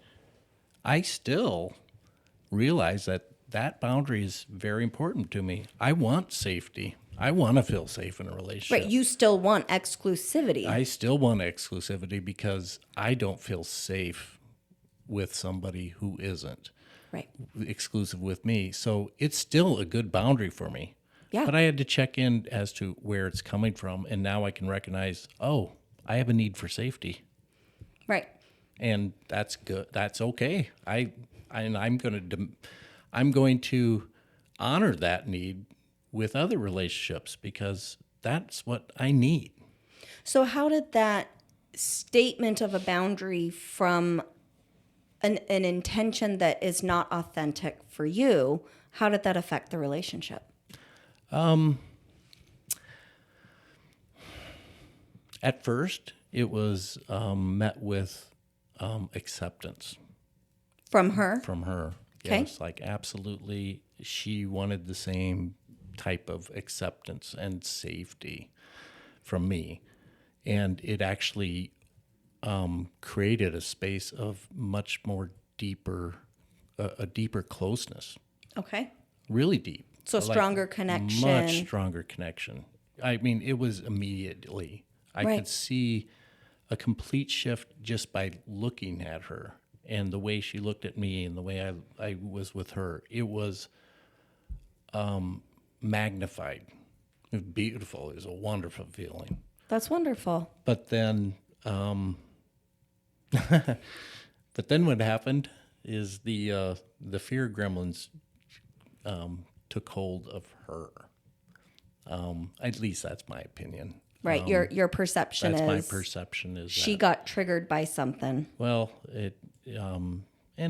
I still realize that boundary is very important to me. I want safety. I want to feel safe in a relationship. Right. You still want exclusivity. I still want exclusivity because I don't feel safe with somebody who isn't right. exclusive with me. So it's still a good boundary for me. Yeah. But I had to check in as to where it's coming from, and now I can recognize, oh, I have a need for safety. Right. And that's good. That's okay. I'm going to honor that need with other relationships, because that's what I need. So how did that statement of a boundary from an intention that is not authentic for you, how did that affect the relationship? At first, it was met with acceptance. From her? From her. Okay. Yes, like absolutely. She wanted the same type of acceptance and safety from me. And it actually created a space of much more deeper, a deeper closeness. Okay. Really deep. So Like, stronger connection. Much stronger connection. I mean, it was immediately. I Right. could see a complete shift just by looking at her, and the way she looked at me and the way I was with her. It was magnified. It was beautiful. It was a wonderful feeling. That's wonderful. But then, what happened is the fear gremlins took hold of her. At least that's my opinion. Right. Your perception That's is my perception is she that, got triggered by something. well, and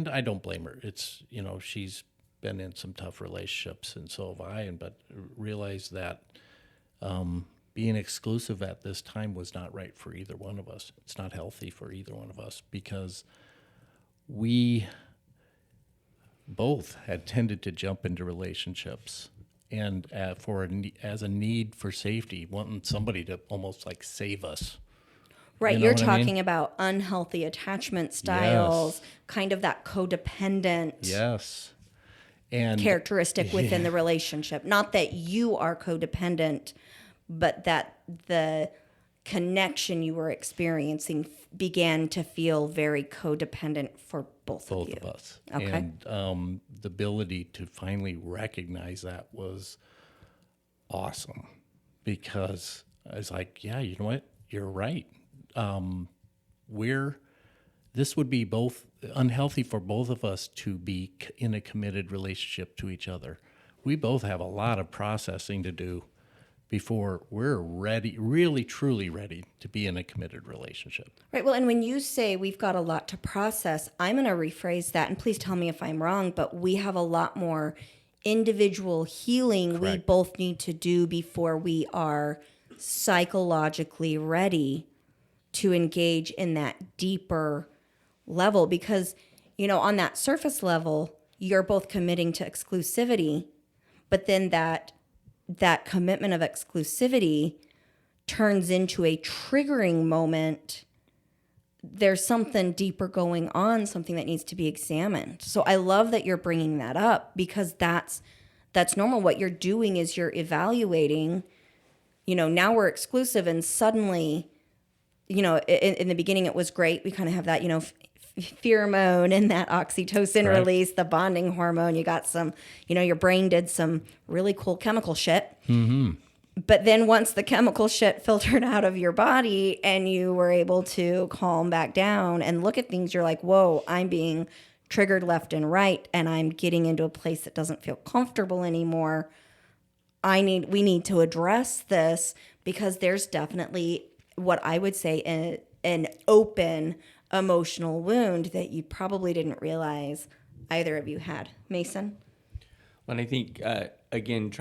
I don't blame her. It's, she's been in some tough relationships, and so have I, but realized that being exclusive at this time was not right for either one of us. It's not healthy for either one of us, because we both had tended to jump into relationships and as a need for safety, wanting somebody to almost like save us. Right, You know you're what I mean? talking about unhealthy attachment styles, Yes. kind of that codependent Yes. And characteristic within the relationship. Not that you are codependent, but that the connection you were experiencing began to feel very codependent for both of you. both of us. Okay. And the ability to finally recognize that was awesome, because I was like, yeah, you know what? You're right. This would be both unhealthy for both of us to be in a committed relationship to each other. We both have a lot of processing to do before we're ready, really, truly ready to be in a committed relationship. Right. Well, and when you say we've got a lot to process, I'm going to rephrase that, and please tell me if I'm wrong, but we have a lot more individual healing we Correct. both need to do before we are psychologically ready to engage in that deeper level. Because, on that surface level, you're both committing to exclusivity, but then that commitment of exclusivity turns into a triggering moment. There's something deeper going on, something that needs to be examined. So I love that you're bringing that up, because that's normal. What you're doing is you're evaluating, now we're exclusive, and suddenly, in the beginning it was great. We kind of have that, pheromone and that oxytocin Correct. release, the bonding hormone. You got some, your brain did some really cool chemical shit. Mm-hmm. But then once the chemical shit filtered out of your body and you were able to calm back down and look at things, you're like, whoa, I'm being triggered left and right, and I'm getting into a place that doesn't feel comfortable anymore. We need to address this, because there's definitely what I would say an open emotional wound that you probably didn't realize either of you had. Mason? And I think, again,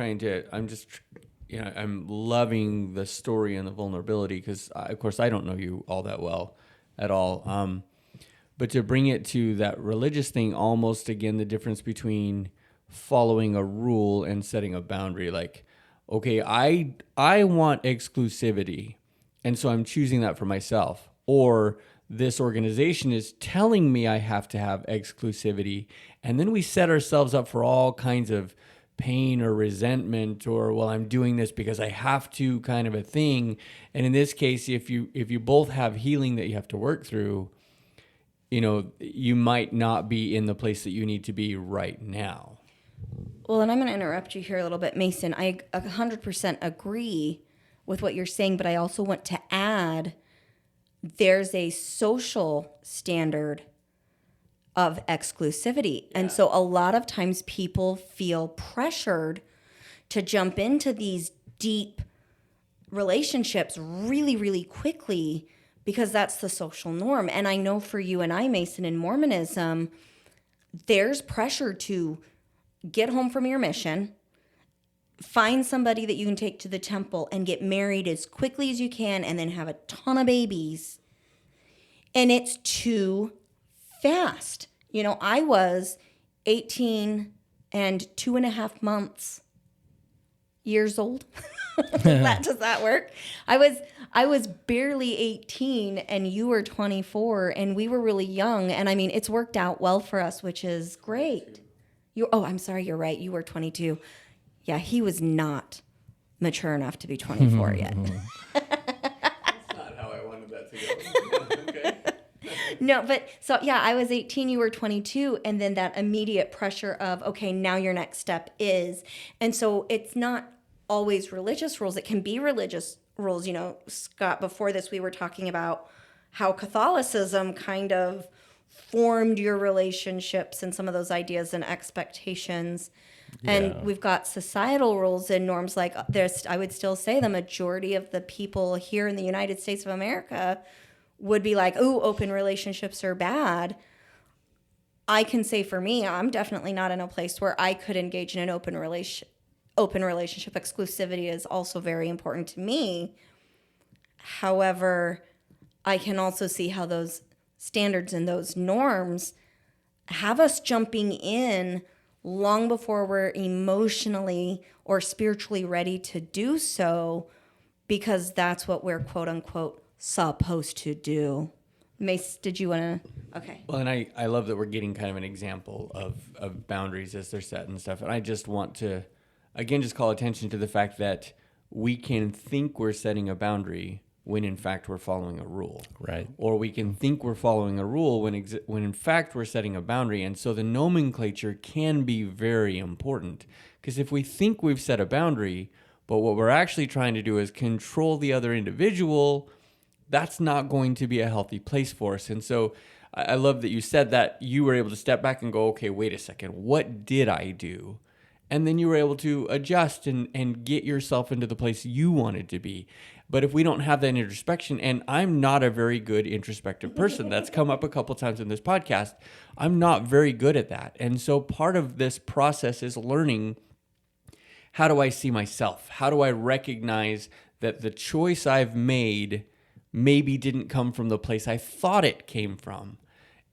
I'm loving the story and the vulnerability, because, of course, I don't know you all that well at all. But to bring it to that religious thing, almost, again, the difference between following a rule and setting a boundary. Like, okay, I want exclusivity, and so I'm choosing that for myself. Or this organization is telling me I have to have exclusivity, and then we set ourselves up for all kinds of pain or resentment, or, well, I'm doing this because I have to, kind of a thing. And in this case, if you both have healing that you have to work through, you might not be in the place that you need to be right now. Well, and I'm going to interrupt you here a little bit, Mason. I 100% agree with what you're saying, but I also want to add there's a social standard of exclusivity. Yeah. And so a lot of times people feel pressured to jump into these deep relationships really, really quickly, because that's the social norm. And I know for you and I, Mason, in Mormonism, there's pressure to get home from your mission, find somebody that you can take to the temple and get married as quickly as you can, and then have a ton of babies. And it's too fast. I was 18 and 2.5 years old. Does that work? I was barely 18 and you were 24, and we were really young. And I mean, it's worked out well for us, which is great. I'm sorry, you're right. You were 22. Yeah, he was not mature enough to be 24 yet. That's not how I wanted that to go. Okay. No, but so yeah, I was 18, you were 22, and then that immediate pressure of, okay, now your next step is. And so it's not always religious rules. It can be religious rules. Scott, before this, we were talking about how Catholicism kind of formed your relationships and some of those ideas and expectations. Yeah. And we've got societal rules and norms. Like I would still say the majority of the people here in the United States of America would be like, "Ooh, open relationships are bad." I can say for me, I'm definitely not in a place where I could engage in an open relationship. Exclusivity is also very important to me. However, I can also see how those standards and those norms have us jumping in long before we're emotionally or spiritually ready to do so, because that's what we're quote unquote supposed to do. Mace, did you want to? Okay. Well, and I love that we're getting kind of an example of boundaries as they're set and stuff. And I just want to, again, just call attention to the fact that we can think we're setting a boundary when in fact we're following a rule. Right. Or we can think we're following a rule when in fact we're setting a boundary. And so the nomenclature can be very important, because if we think we've set a boundary, but what we're actually trying to do is control the other individual, that's not going to be a healthy place for us. And so I love that you said that you were able to step back and go, okay, wait a second, what did I do? And then you were able to adjust and get yourself into the place you wanted to be. But if we don't have that introspection, and I'm not a very good introspective person, that's come up a couple times in this podcast, I'm not very good at that. And so part of this process is learning, how do I see myself? How do I recognize that the choice I've made maybe didn't come from the place I thought it came from?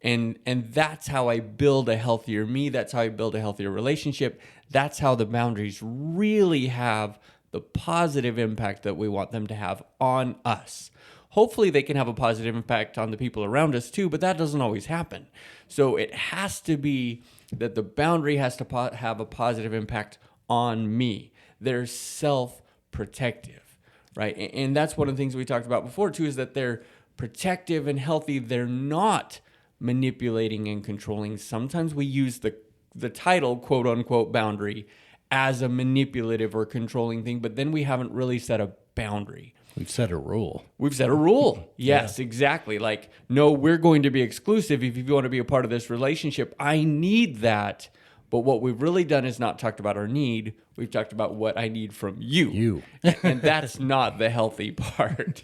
And that's how I build a healthier me. That's how I build a healthier relationship. That's how the boundaries really have the positive impact that we want them to have on us. Hopefully they can have a positive impact on the people around us too, but that doesn't always happen. So it has to be that the boundary has to have a positive impact on me. They're self-protective, right? And that's one of the things we talked about before too, is that they're protective and healthy. They're not manipulating and controlling. Sometimes we use the title, quote unquote, boundary as a manipulative or controlling thing, but then we haven't really set a boundary. We've set a rule. We've set a rule. Yes, exactly. Like, no, we're going to be exclusive. If you want to be a part of this relationship, I need that. But what we've really done is not talked about our need. We've talked about what I need from you. And that's not the healthy part.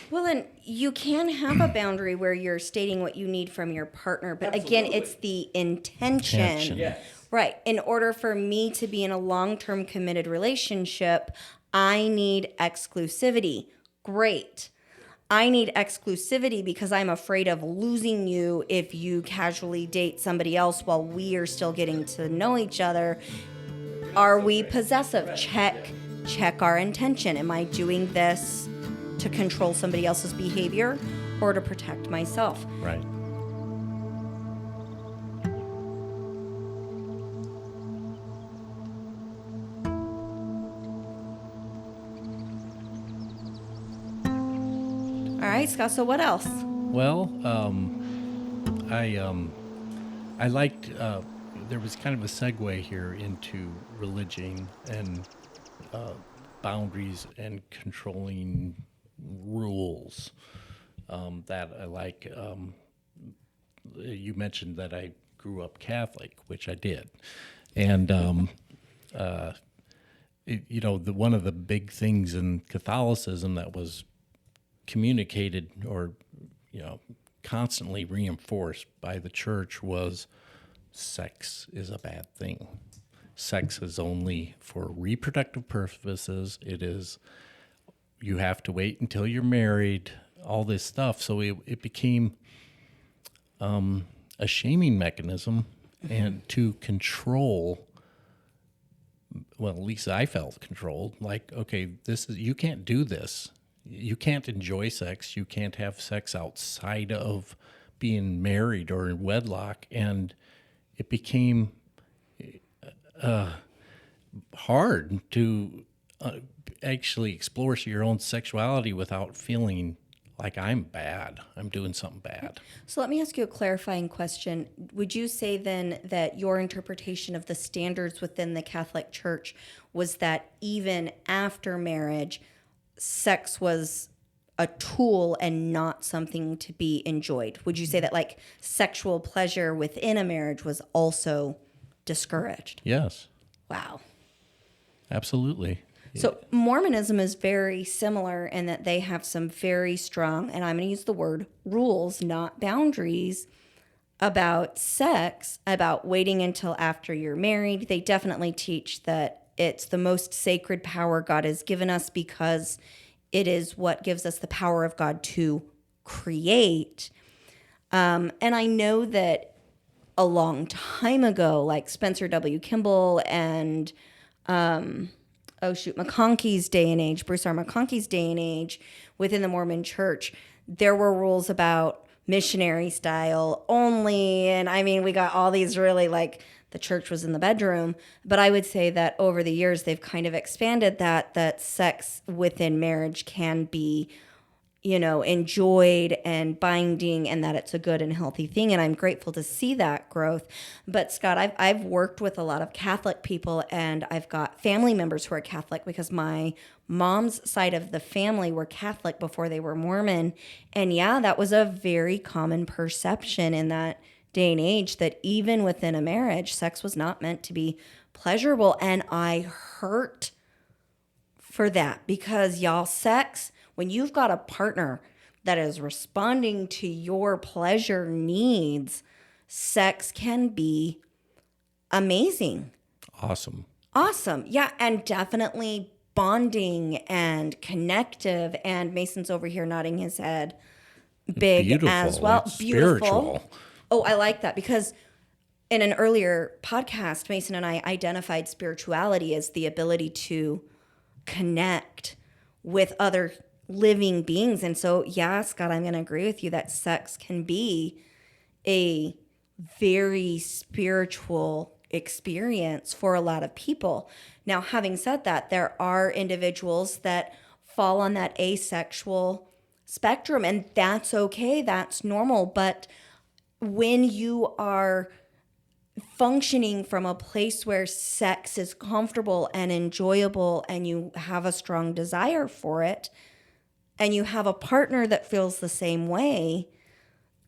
Well, and you can have a boundary where you're stating what you need from your partner. But again, it's the intention. Yes. Right. In order for me to be in a long-term committed relationship, I need exclusivity. Great. I need exclusivity because I'm afraid of losing you if you casually date somebody else while we are still getting to know each other. Are we possessive? Check our intention. Am I doing this to control somebody else's behavior or to protect myself? Right. All right, Scott, so what else? Well, I liked, there was kind of a segue here into religion and boundaries and controlling rules that I like. You mentioned that I grew up Catholic, which I did. And, one of the big things in Catholicism that was communicated or constantly reinforced by the church was sex is a bad thing. Sex is only for reproductive purposes. You have to wait until you're married, all this stuff. So it became a shaming mechanism and to control. Well, at least I felt controlled. Like, okay, you can't do this. You can't enjoy sex. You can't have sex outside of being married or in wedlock. And it became hard to actually explore your own sexuality without feeling like I'm bad. I'm doing something bad. So let me ask you a clarifying question. Would you say then that your interpretation of the standards within the Catholic Church was that even after marriage, sex was a tool and not something to be enjoyed? Would you say that like sexual pleasure within a marriage was also discouraged? Yes. Wow. Absolutely. So Mormonism is very similar in that they have some very strong, and I'm going to use the word rules, not boundaries, about sex, about waiting until after you're married. They definitely teach that it's the most sacred power God has given us because it is what gives us the power of God to create. And I know that a long time ago, like Spencer W. Kimball and McConkie's day and age, Bruce R. McConkie's day and age within the Mormon Church, there were rules about missionary style only. And I mean, we got all these really like the church was in the bedroom. But I would say that over the years, they've kind of expanded that sex within marriage can be, enjoyed and binding, and that it's a good and healthy thing. And I'm grateful to see that growth. But Scott, I've worked with a lot of Catholic people, and I've got family members who are Catholic because my mom's side of the family were Catholic before they were Mormon. And yeah, that was a very common perception in that day and age, that even within a marriage, sex was not meant to be pleasurable. And I hurt for that because y'all, sex, when you've got a partner that is responding to your pleasure needs, sex can be amazing. Awesome. Yeah, and definitely bonding and connective. And Mason's over here nodding his head big Beautiful. as well. It's Beautiful. spiritual. Oh, I like that because in an earlier podcast, Mason and I identified spirituality as the ability to connect with other living beings. And so, yeah, Scott, I'm going to agree with you that sex can be a very spiritual experience for a lot of people. Now, having said that, there are individuals that fall on that asexual spectrum, and that's okay. That's normal. But when you are functioning from a place where sex is comfortable and enjoyable and you have a strong desire for it, and you have a partner that feels the same way,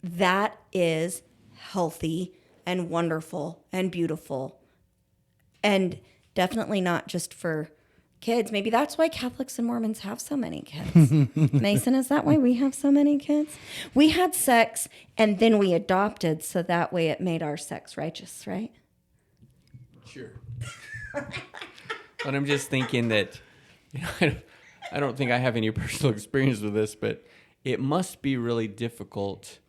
that is healthy and wonderful and beautiful. And definitely not just for kids. Maybe that's why Catholics and Mormons have so many kids. Mason, is that why we have so many kids? We had sex and then we adopted, so that way it made our sex righteous, right? Sure. But I'm just thinking that, I don't think I have any personal experience with this, but it must be really difficult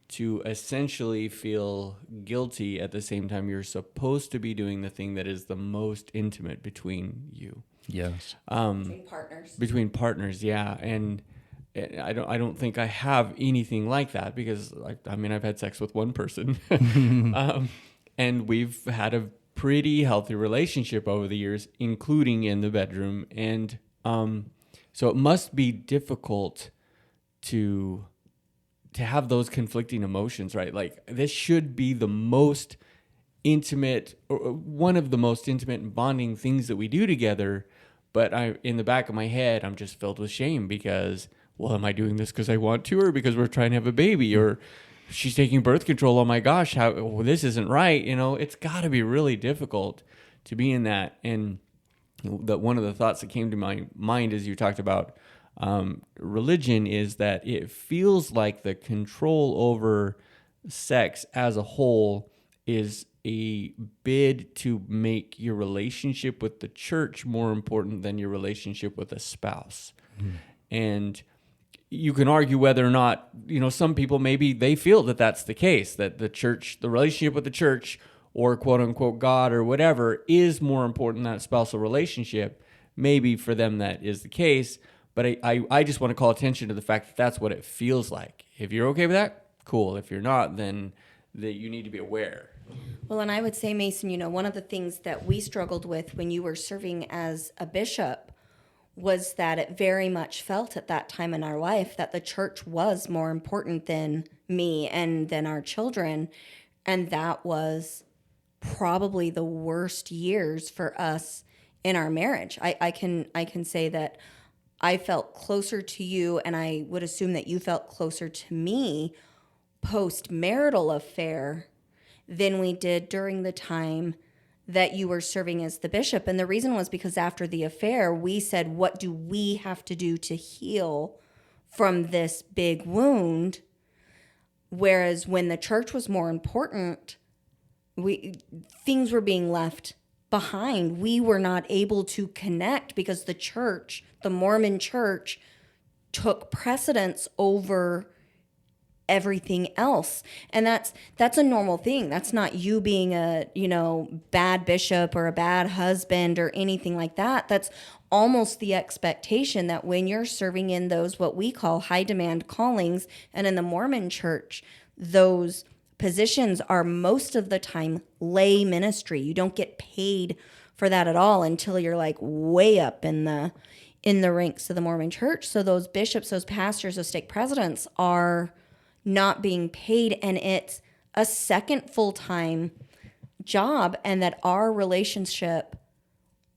to essentially feel guilty at the same time you're supposed to be doing the thing that is the most intimate between you. Yes. Between partners, yeah. And I don't think I have anything like that because I've had sex with one person, and we've had a pretty healthy relationship over the years, including in the bedroom. And so it must be difficult to have those conflicting emotions, right? Like, this should be the most intimate, or one of the most intimate and bonding things that we do together. But in the back of my head, I'm just filled with shame because, well, am I doing this because I want to, or because we're trying to have a baby, or she's taking birth control? Oh my gosh, this isn't right. It's got to be really difficult to be in that. And one of the thoughts that came to my mind as you talked about religion is that it feels like the control over sex as a whole is a bid to make your relationship with the church more important than your relationship with a spouse. And you can argue whether or not, some people, maybe they feel that that's the case, that the church, the relationship with the church or quote unquote God or whatever is more important than that spousal relationship. Maybe for them that is the case. But I just want to call attention to the fact that that's what it feels like. If you're okay with that, cool. If you're not, then you need to be aware. Well, and I would say, Mason, one of the things that we struggled with when you were serving as a bishop was that it very much felt at that time in our life that the church was more important than me and than our children. And that was probably the worst years for us in our marriage. I can say that I felt closer to you, and I would assume that you felt closer to me post-marital affair than we did during the time that you were serving as the bishop. And the reason was because after the affair, we said, what do we have to do to heal from this big wound? Whereas when the church was more important, things were being left behind. We were not able to connect because the church, the Mormon church, took precedence over everything else. And that's a normal thing. That's not you being a, bad bishop or a bad husband or anything like that. That's almost the expectation that when you're serving in those what we call high demand callings, and in the Mormon church, those positions are most of the time lay ministry. You don't get paid for that at all until you're like way up in the ranks of the Mormon church. So those bishops, those pastors, those stake presidents are not being paid, and it's a second full-time job, and that our relationship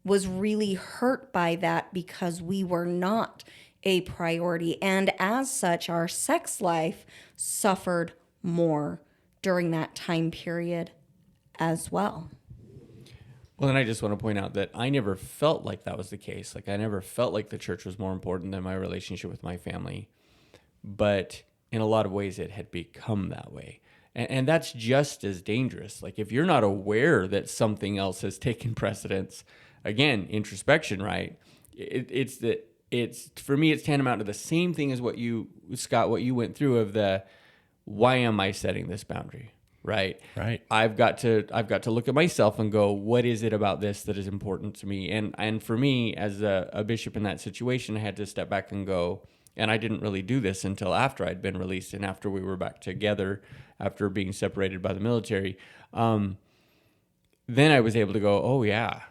was really hurt by that because we were not a priority, and as such our sex life suffered more during that time period as well. Well, and I just want to point out that I never felt like that was the case. Like, I never felt like the church was more important than my relationship with my family. But in a lot of ways, it had become that way. And that's just as dangerous. Like, if you're not aware that something else has taken precedence, again, introspection, right? It's for me, it's tantamount to the same thing as what you, Scott, what you went through of the, why am I setting this boundary? Right. I've got to look at myself and go, what is it about this that is important to me? And for me, as a bishop in that situation, I had to step back and go, and I didn't really do this until after I'd been released and after we were back together, after being separated by the military. Then I was able to go, oh yeah,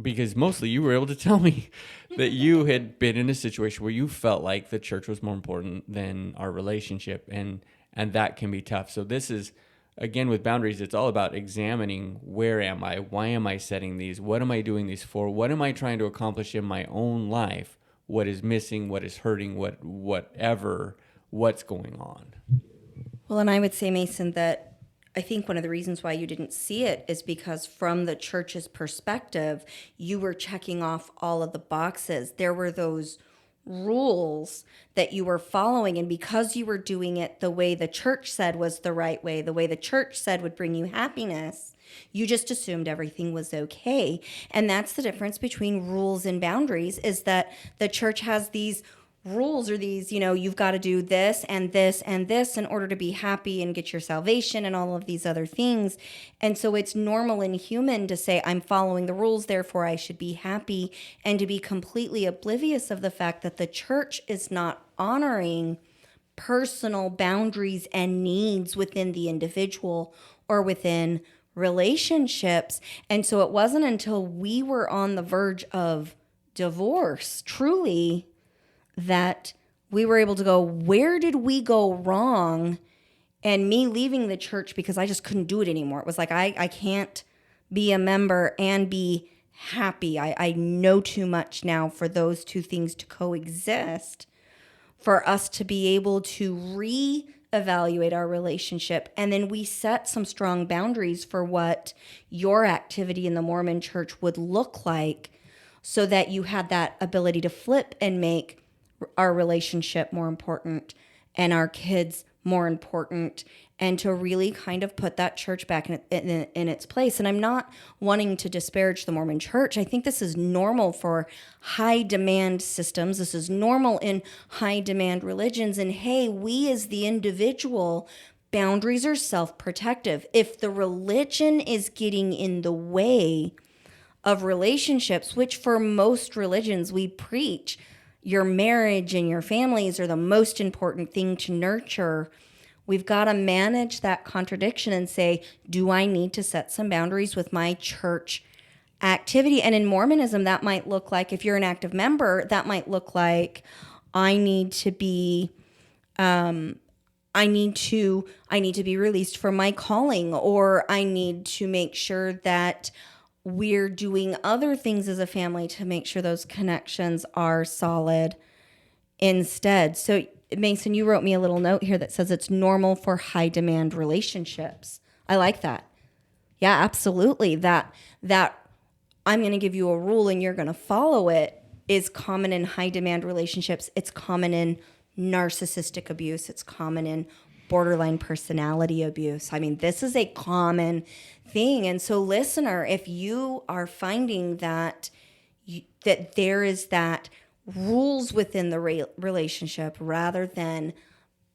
because mostly you were able to tell me that you had been in a situation where you felt like the church was more important than our relationship, and that can be tough. So this is, again, with boundaries, it's all about examining, where am I? Why am I setting these? What am I doing these for? What am I trying to accomplish in my own life? What is missing? What is hurting? What's going on? Well, and I would say, Mason, that I think one of the reasons why you didn't see it is because from the church's perspective, you were checking off all of the boxes. There were those rules that you were following, and because you were doing it the way the church said was the right way, the way the church said would bring you happiness, you just assumed everything was okay. And that's the difference between rules and boundaries, is that the church has these rules, or these, you've got to do this and this and this in order to be happy and get your salvation and all of these other things. And so it's normal and human to say, I'm following the rules, therefore I should be happy, and to be completely oblivious of the fact that the church is not honoring personal boundaries and needs within the individual or within relationships. And so it wasn't until we were on the verge of divorce, truly, that we were able to go, where did we go wrong? And me leaving the church because I just couldn't do it anymore. It was like, I can't be a member and be happy. I know too much now for those two things to coexist, for us to be able to reevaluate our relationship. And then we set some strong boundaries for what your activity in the Mormon church would look like, so that you had that ability to flip and make our relationship more important and our kids more important, and to really kind of put that church back in its place. And I'm not wanting to disparage the Mormon church. I think this is normal for high demand systems. This is normal in high demand religions. And hey, we as the individual, boundaries are self-protective. If the religion is getting in the way of relationships, which for most religions we preach, your marriage and your families are the most important thing to nurture, we've got to manage that contradiction and say, do I need to set some boundaries with my church activity? And in Mormonism, that might look like, if you're an active member, that might look like, I need to be released from my calling, or I need to make sure that we're doing other things as a family to make sure those connections are solid instead. So, Mason, you wrote me a little note here that says it's normal for high demand relationships. I like that. Yeah, absolutely. That I'm going to give you a rule and you're going to follow it is common in high demand relationships. It's common in narcissistic abuse. It's common in borderline personality abuse. I mean, this is a common thing. And so, listener, if you are finding that that there is that rules within the relationship rather than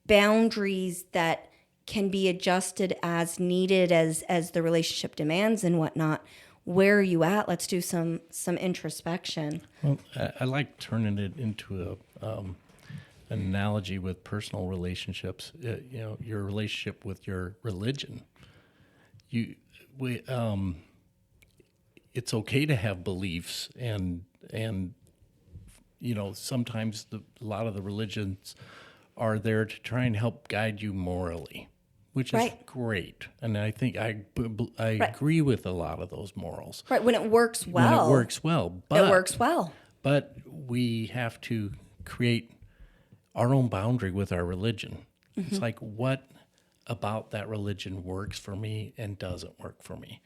boundaries that can be adjusted as needed as the relationship demands and whatnot. Where are you at? Let's do some introspection. Well, I like turning it into an analogy with personal relationships. Your relationship with your religion. It's okay to have beliefs, and sometimes a lot of the religions are there to try and help guide you morally, which is great. And I think I agree with a lot of those morals. Right, when it works well. But, it works well. But we have to create our own boundary with our religion. Mm-hmm. It's like, what about that religion works for me and doesn't work for me?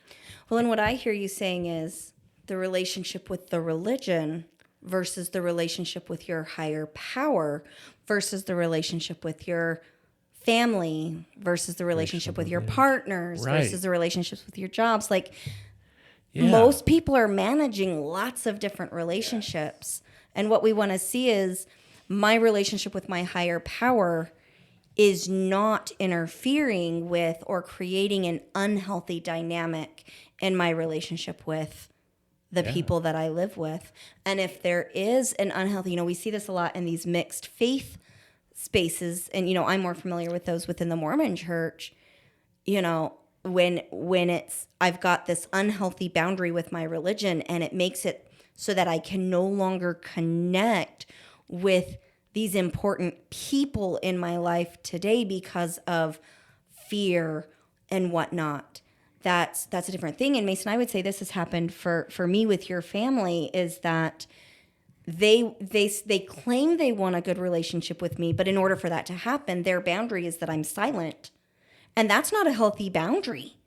Well, and what I hear you saying is the relationship with the religion versus the relationship with your higher power versus the relationship with your family versus the relationship with your partners versus the relationships with your jobs. Like, most people are managing lots of different relationships. And what we want to see is my relationship with my higher power is not interfering with or creating an unhealthy dynamic in my relationship with the people that I live with. And if there is an unhealthy, we see this a lot in these mixed faith spaces, and I'm more familiar with those within the Mormon church. When it's, I've got this unhealthy boundary with my religion, and it makes it so that I can no longer connect with these important people in my life today because of fear and whatnot. That's a different thing. And Mason, I would say this has happened for me with your family, is that they claim they want a good relationship with me, but in order for that to happen, their boundary is that I'm silent. And that's not a healthy boundary.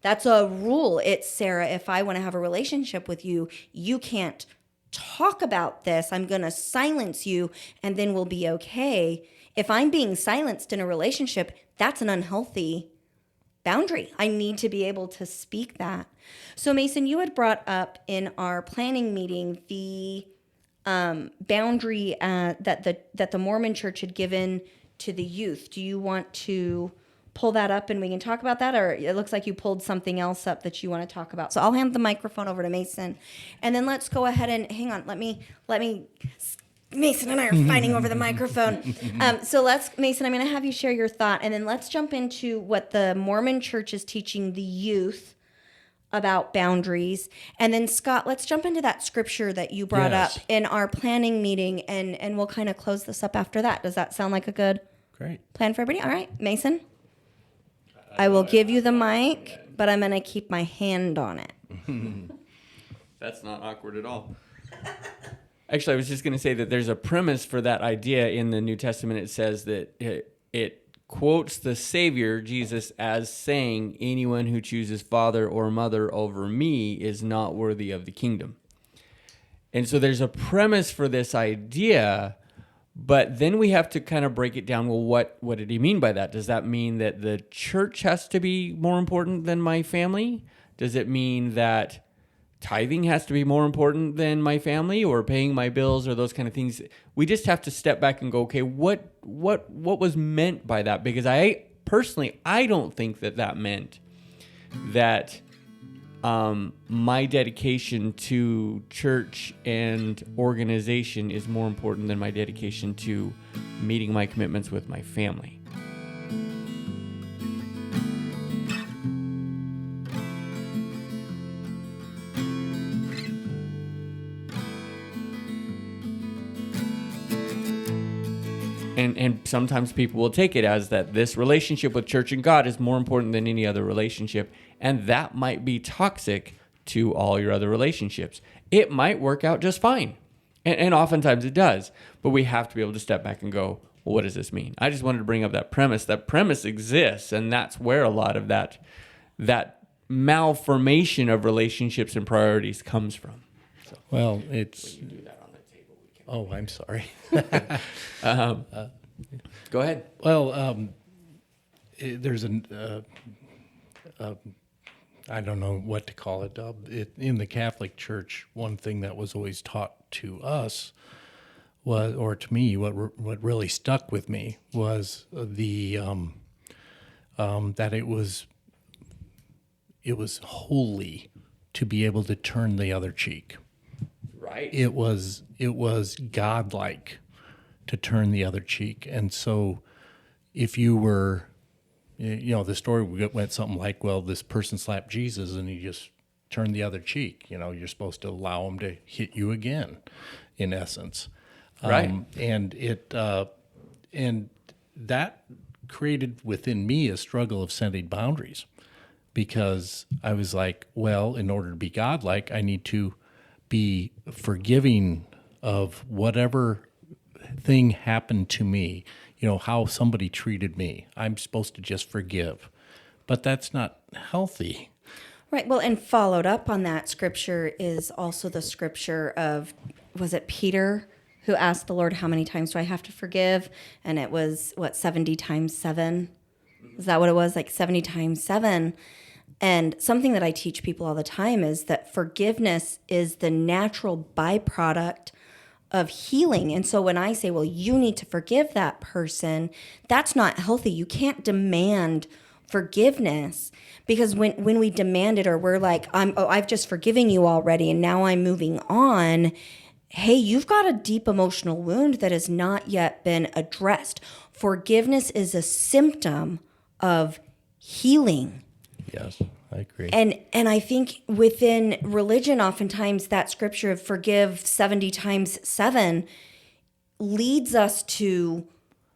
That's a rule. It's, Sarah, if I want to have a relationship with you, you can't talk about this. I'm going to silence you, and then we'll be okay. If I'm being silenced in a relationship, that's an unhealthy boundary. I need to be able to speak that. So Mason, you had brought up in our planning meeting the boundary that the Mormon Church had given to the youth. Do you want to pull that up and we can talk about that? Or it looks like you pulled something else up that you want to talk about. So I'll hand the microphone over to Mason, and then let's go ahead and hang on. Let me. Mason and I are fighting over the microphone. Mason, I'm going to have you share your thought, and then let's jump into what the Mormon Church is teaching the youth about boundaries. And then Scott, let's jump into that scripture that you brought up in our planning meeting, and we'll kind of close this up after that. Does that sound like a good plan for everybody? All right, Mason? I will give you the mic, but I'm going to keep my hand on it. That's not awkward at all. Actually, I was just going to say that there's a premise for that idea in the New Testament. It says that it quotes the Savior, Jesus, as saying, anyone who chooses father or mother over me is not worthy of the kingdom. And so there's a premise for this idea, but then we have to kind of break it down. Well, what did he mean by that? Does that mean that the church has to be more important than my family? Does it mean that tithing has to be more important than my family, or paying my bills, or those kind of things? We just have to step back and go, okay, what was meant by that? Because I don't think that meant that my dedication to church and organization is more important than my dedication to meeting my commitments with my family. And sometimes people will take it as that this relationship with church and God is more important than any other relationship, and that might be toxic to all your other relationships. It might work out just fine, and oftentimes it does, but we have to be able to step back and go, well, what does this mean? I just wanted to bring up that premise. That premise exists, and that's where a lot of that malformation of relationships and priorities comes from. So, well, it's... we can do that on the table. We can. Oh, I'm sorry. Go ahead. Well, there's I don't know what to call it. In the Catholic Church, one thing that was always taught to us was, or to me, what really stuck with me was the that it was holy to be able to turn the other cheek. Right. It was godlike to turn the other cheek. And so if you were, the story went something like, well, this person slapped Jesus and he just turned the other cheek. You're supposed to allow him to hit you again, in essence. Right. And that created within me a struggle of setting boundaries, because I was like, well, in order to be godlike, I need to be forgiving of whatever thing happened to me, how somebody treated me. I'm supposed to just forgive. But that's not healthy. Right. Well, and followed up on that scripture is also the scripture of, was it Peter who asked the Lord, how many times do I have to forgive? And it was, 70 times 7? Is that what it was? Like 70 times 7. And something that I teach people all the time is that forgiveness is the natural byproduct of healing. And so when I say, well, you need to forgive that person, that's not healthy. You can't demand forgiveness, because when we demand it, or we're like, I've just forgiven you already and now I'm moving on. Hey, you've got a deep emotional wound that has not yet been addressed. Forgiveness is a symptom of healing. Yes, I agree. And I think within religion, oftentimes that scripture of forgive 70 times 7 leads us to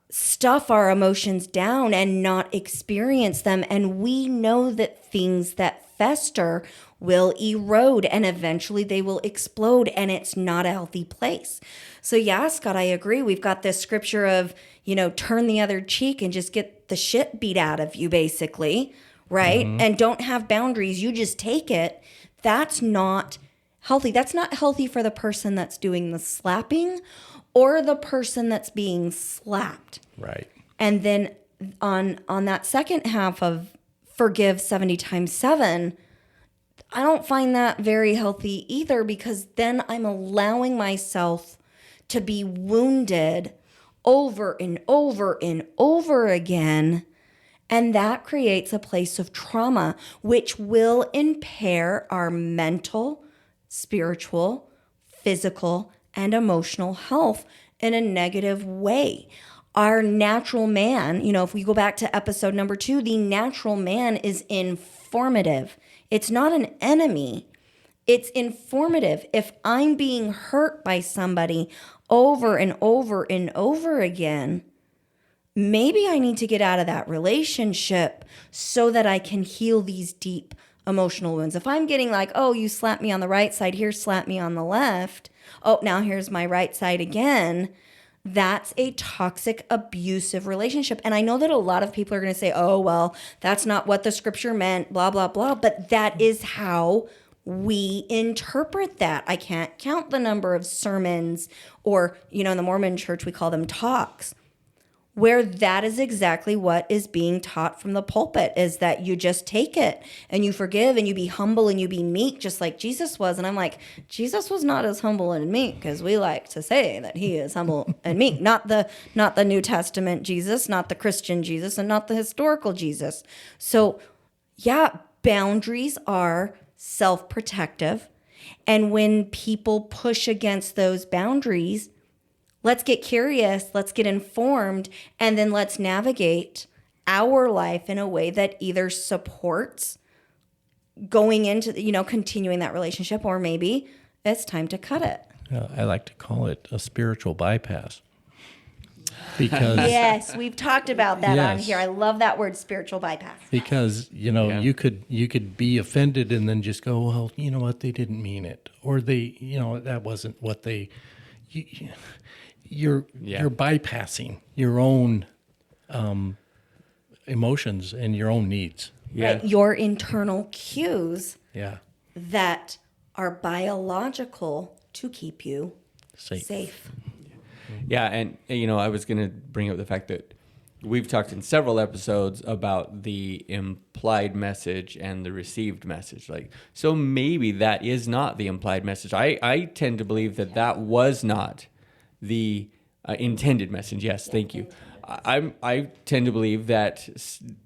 stuff our emotions down and not experience them. And we know that things that fester will erode and eventually they will explode, and it's not a healthy place. So yeah, Scott, I agree. We've got this scripture of, turn the other cheek and just get the shit beat out of you, basically, right? Mm-hmm. And don't have boundaries. You just take it. That's not healthy. That's not healthy for the person that's doing the slapping or the person that's being slapped. Right. And then on that second half of forgive 70 times 7, I don't find that very healthy either, because then I'm allowing myself to be wounded over and over and over again. And that creates a place of trauma, which will impair our mental, spiritual, physical, and emotional health in a negative way. Our natural man, if we go back to episode number 2, the natural man is informative. It's not an enemy. It's informative. If I'm being hurt by somebody over and over and over again, maybe I need to get out of that relationship so that I can heal these deep emotional wounds. If I'm getting like, oh, you slapped me on the right side, here, slap me on the left. Oh, now here's my right side again. That's a toxic, abusive relationship. And I know that a lot of people are going to say, oh, well, that's not what the scripture meant, blah, blah, blah. But that is how we interpret that. I can't count the number of sermons, or, in the Mormon church, we call them talks, where that is exactly what is being taught from the pulpit, is that you just take it and you forgive and you be humble and you be meek, just like Jesus was. And I'm like, Jesus was not as humble and meek as we like to say that he is humble and meek. Not the New Testament Jesus, not the Christian Jesus, and not the historical Jesus. So yeah, boundaries are self-protective. And when people push against those boundaries, let's get curious, let's get informed, and then let's navigate our life in a way that either supports going into, continuing that relationship, or maybe it's time to cut it. I like to call it a spiritual bypass. Because yes, we've talked about that on here. I love that word, spiritual bypass. Because, you could be offended and then just go, well, you know what, they didn't mean it. Or they, that wasn't what they... You're bypassing your own emotions and your own needs. Yeah. Right? Your internal cues Yeah. that are biological to keep you safe. Yeah, and I was going to bring up the fact that we've talked in several episodes about the implied message and the received message. So maybe that is not the implied message. I tend to believe that was not the intended message. Yes, thank you. I tend to believe that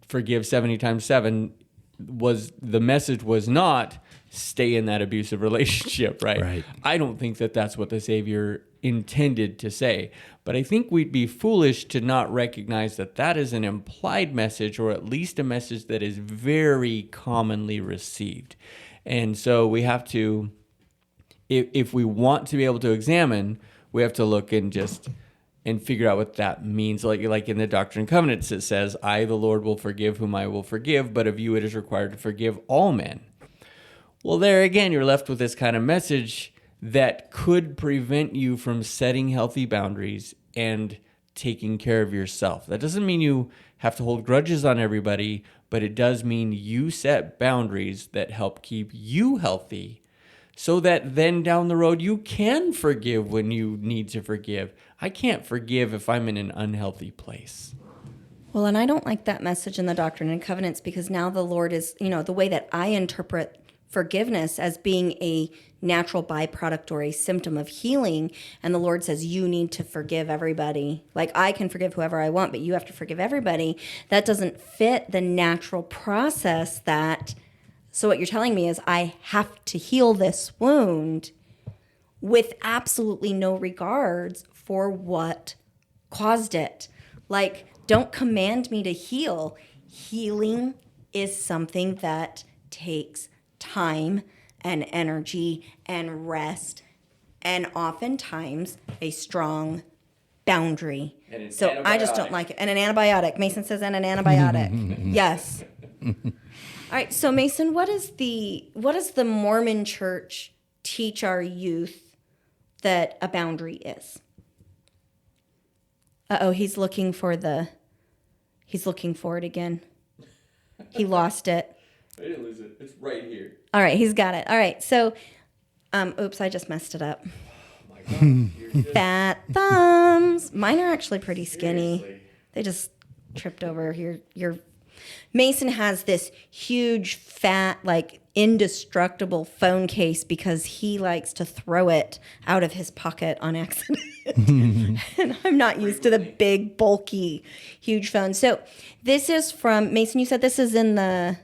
forgive 70 times 7 the message was not stay in that abusive relationship, right? Right. I don't think that that's what the Savior intended to say, but I think we'd be foolish to not recognize that that is an implied message, or at least a message that is very commonly received. And so we have to, if we want to be able to examine, we have to look and figure out what that means. Like in the Doctrine and Covenants, it says, I, the Lord, will forgive whom I will forgive, but of you it is required to forgive all men. Well, there again, you're left with this kind of message that could prevent you from setting healthy boundaries and taking care of yourself. That doesn't mean you have to hold grudges on everybody, but it does mean you set boundaries that help keep you healthy, so that then down the road you can forgive when you need to forgive. I can't forgive if I'm in an unhealthy place. Well, and I don't like that message in the Doctrine and Covenants, because now the Lord is, the way that I interpret forgiveness as being a natural byproduct or a symptom of healing, and the Lord says you need to forgive everybody. Like, I can forgive whoever I want, but you have to forgive everybody. That doesn't fit the natural process that... So what you're telling me is I have to heal this wound with absolutely no regards for what caused it. Like, don't command me to heal. Healing is something that takes time and energy and rest, and oftentimes a strong boundary. So I just don't like it. And an antibiotic. Mason says, and an antibiotic. Yes. All right, so Mason, what does the Mormon Church teach our youth that a boundary is? He's looking for it again. He lost it. I didn't lose it. It's right here. All right, he's got it. All right, so, oops, I just messed it up. Oh my God. Fat thumbs. Mine are actually pretty skinny. Seriously. They just tripped over your Mason has this huge, fat, like indestructible phone case because he likes to throw it out of his pocket on accident. And I'm not used to the big, bulky, huge phone. So this is from, Mason, you said this is in the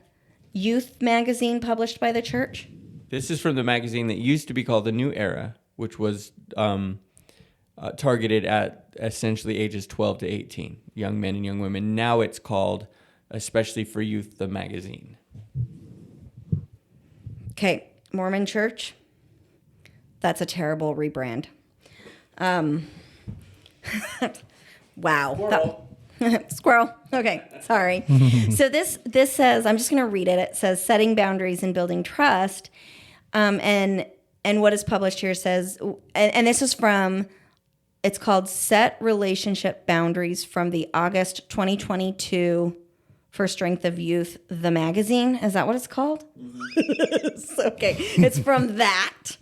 youth magazine published by the church? This is from the magazine that used to be called The New Era, which was targeted at essentially ages 12 to 18, young men and young women. Now it's called, especially for youth, the magazine. Okay, Mormon Church, that's a terrible rebrand. Wow. Squirrel. Okay, sorry. So this says, I'm just going to read it. It says, setting boundaries and building trust. And what is published here says, and this is from, it's called Set Relationship Boundaries from the August 2022 For Strength of Youth, the magazine. Is that what it's called? Mm-hmm. Okay, it's from that.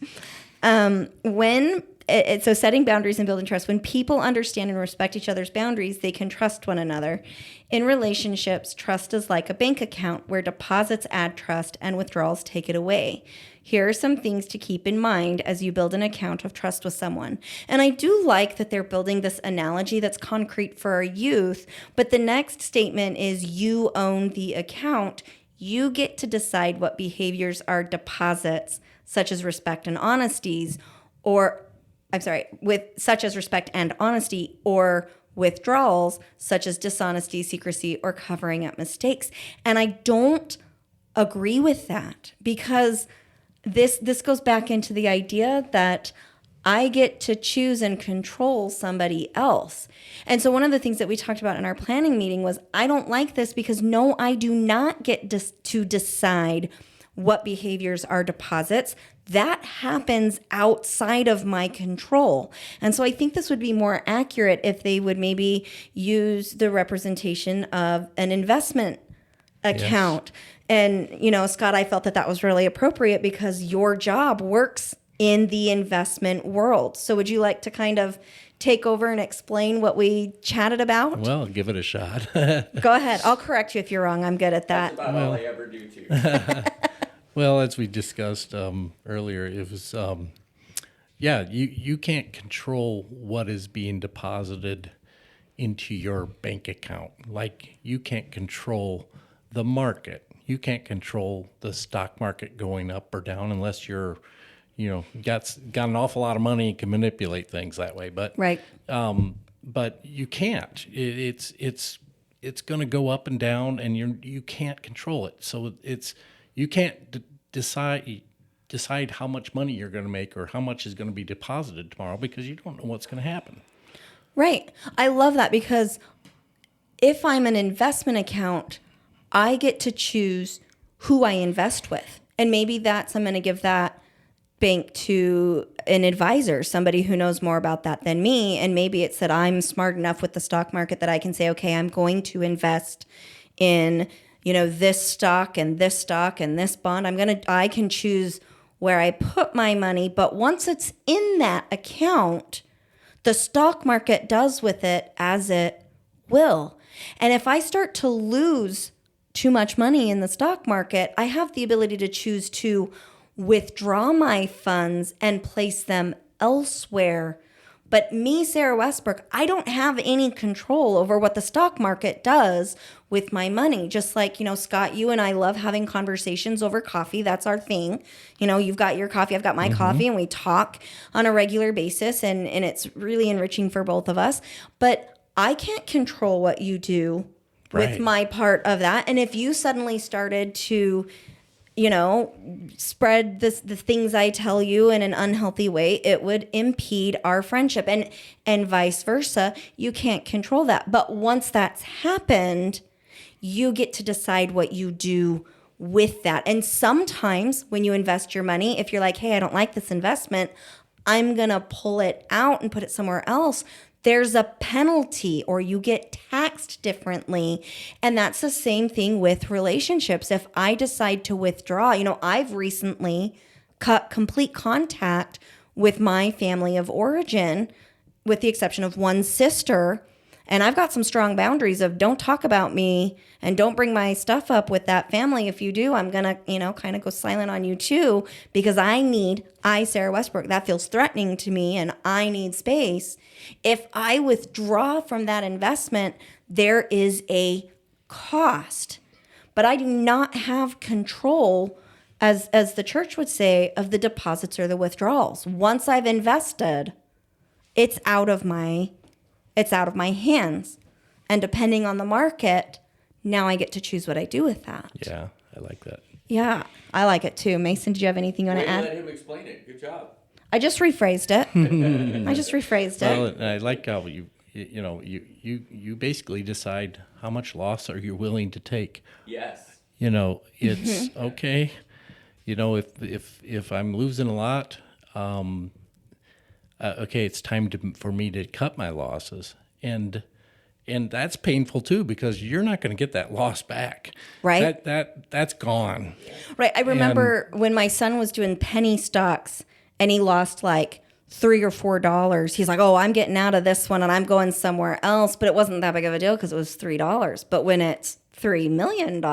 So setting boundaries and building trust. When people understand and respect each other's boundaries, they can trust one another. In relationships, trust is like a bank account where deposits add trust and withdrawals take it away. Here are some things to keep in mind as you build an account of trust with someone. And I do like that they're building this analogy that's concrete for our youth, but the next statement is you own the account. You get to decide what behaviors are deposits, such as respect and honesties, such as respect and honesty, or withdrawals, such as dishonesty, secrecy, or covering up mistakes. And I don't agree with that, because this goes back into the idea that I get to choose and control somebody else. And so one of the things that we talked about in our planning meeting was, I don't like this because no, I do not get to decide what behaviors are deposits. That happens outside of my control. And so I think this would be more accurate if they would maybe use the representation of an investment account. Yes. And, Scott, I felt that was really appropriate because your job works in the investment world. So would you like to kind of take over and explain what we chatted about? Well, give it a shot. Go ahead. I'll correct you if you're wrong. I'm good at that. That's about all I ever do, too. Well, as we discussed earlier, it was you can't control what is being deposited into your bank account. Like, you can't control the market. You can't control the stock market going up or down unless you're, got an awful lot of money and can manipulate things that way. But Right. But you can't. It's going to go up and down, and you can't control it. So you can't decide how much money you're going to make or how much is going to be deposited tomorrow, because you don't know what's going to happen. Right. I love that, because if I'm an investment account, I get to choose who I invest with. And maybe I'm going to give that bank to an advisor, somebody who knows more about that than me. And maybe it's that I'm smart enough with the stock market that I can say, okay, I'm going to invest in, this stock and this stock and this bond. I can choose where I put my money. But once it's in that account, the stock market does with it as it will. And if I start to lose too much money in the stock market, I have the ability to choose to withdraw my funds and place them elsewhere. But me, Sarah Westbrook, I don't have any control over what the stock market does with my money. Just like, Scott, you and I love having conversations over coffee. That's our thing. You've got your coffee, I've got my coffee, and we talk on a regular basis, and it's really enriching for both of us. But I can't control what you do with my part of that. And if you suddenly started to spread the things I tell you in an unhealthy way, it would impede our friendship, and vice versa. You can't control that. But once that's happened, you get to decide what you do with that. And sometimes when you invest your money, if you're like, hey, I don't like this investment, I'm going to pull it out and put it somewhere else, there's a penalty, or you get taxed differently. And that's the same thing with relationships. If I decide to withdraw, I've recently cut complete contact with my family of origin, with the exception of one sister. And I've got some strong boundaries of don't talk about me and don't bring my stuff up with that family. If you do, I'm going to, kind of go silent on you too, because Sarah Westbrook, that feels threatening to me, and I need space. If I withdraw from that investment, there is a cost, but I do not have control, as the church would say, of the deposits or the withdrawals. Once I've invested, it's out of my hands. And depending on the market, now I get to choose what I do with that. Yeah, I like that. Yeah, I like it too. Mason, did you have anything you want to add? Let him explain it. Good job. I just rephrased it. Well, I like how you basically decide how much loss are you willing to take. Yes. It's okay. If I'm losing a lot, okay, it's time for me to cut my losses, and that's painful too, because you're not going to get that loss back. Right. That's gone. Right. I remember when my son was doing penny stocks and he lost like $3 or $4. He's like, "Oh, I'm getting out of this one and I'm going somewhere else." But it wasn't that big of a deal because it was $3. But when it's $3 million,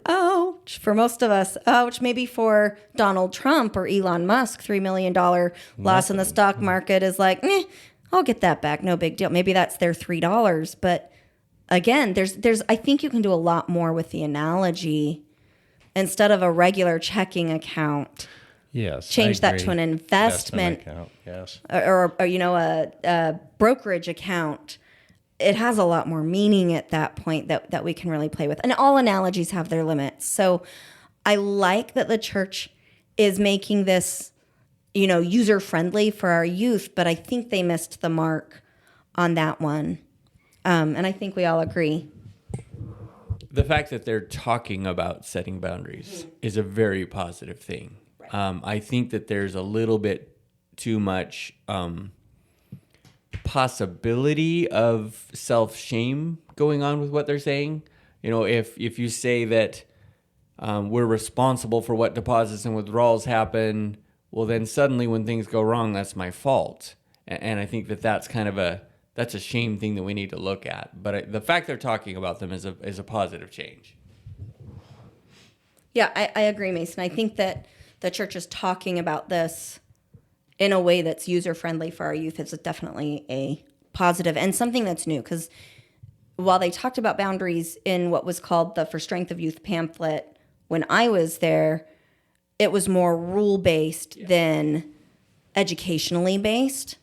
ouch, for most of us, ouch, maybe for Donald Trump or Elon Musk, $3 million loss in the stock market is like, I'll get that back. No big deal. Maybe that's their $3. But again, I think you can do a lot more with the analogy. Instead of a regular checking account, yes, change that to an investment account, yes, or a brokerage account. It has a lot more meaning at that point that we can really play with. And all analogies have their limits. So I like that the church is making this, user-friendly for our youth, but I think they missed the mark on that one. And I think we all agree. The fact that they're talking about setting boundaries is a very positive thing. Right. I think that there's a little bit too much possibility of self-shame going on with what they're saying. If you say that we're responsible for what deposits and withdrawals happen, well, then suddenly when things go wrong, that's my fault. And I think that's kind of that's a shame thing that we need to look at. But the fact they're talking about them is a positive change. Yeah, I agree, Mason. I think that the church is talking about this in a way that's user-friendly for our youth is definitely a positive and something that's new. Because while they talked about boundaries in what was called the For Strength of Youth pamphlet, when I was there, it was more rule-based than educationally based.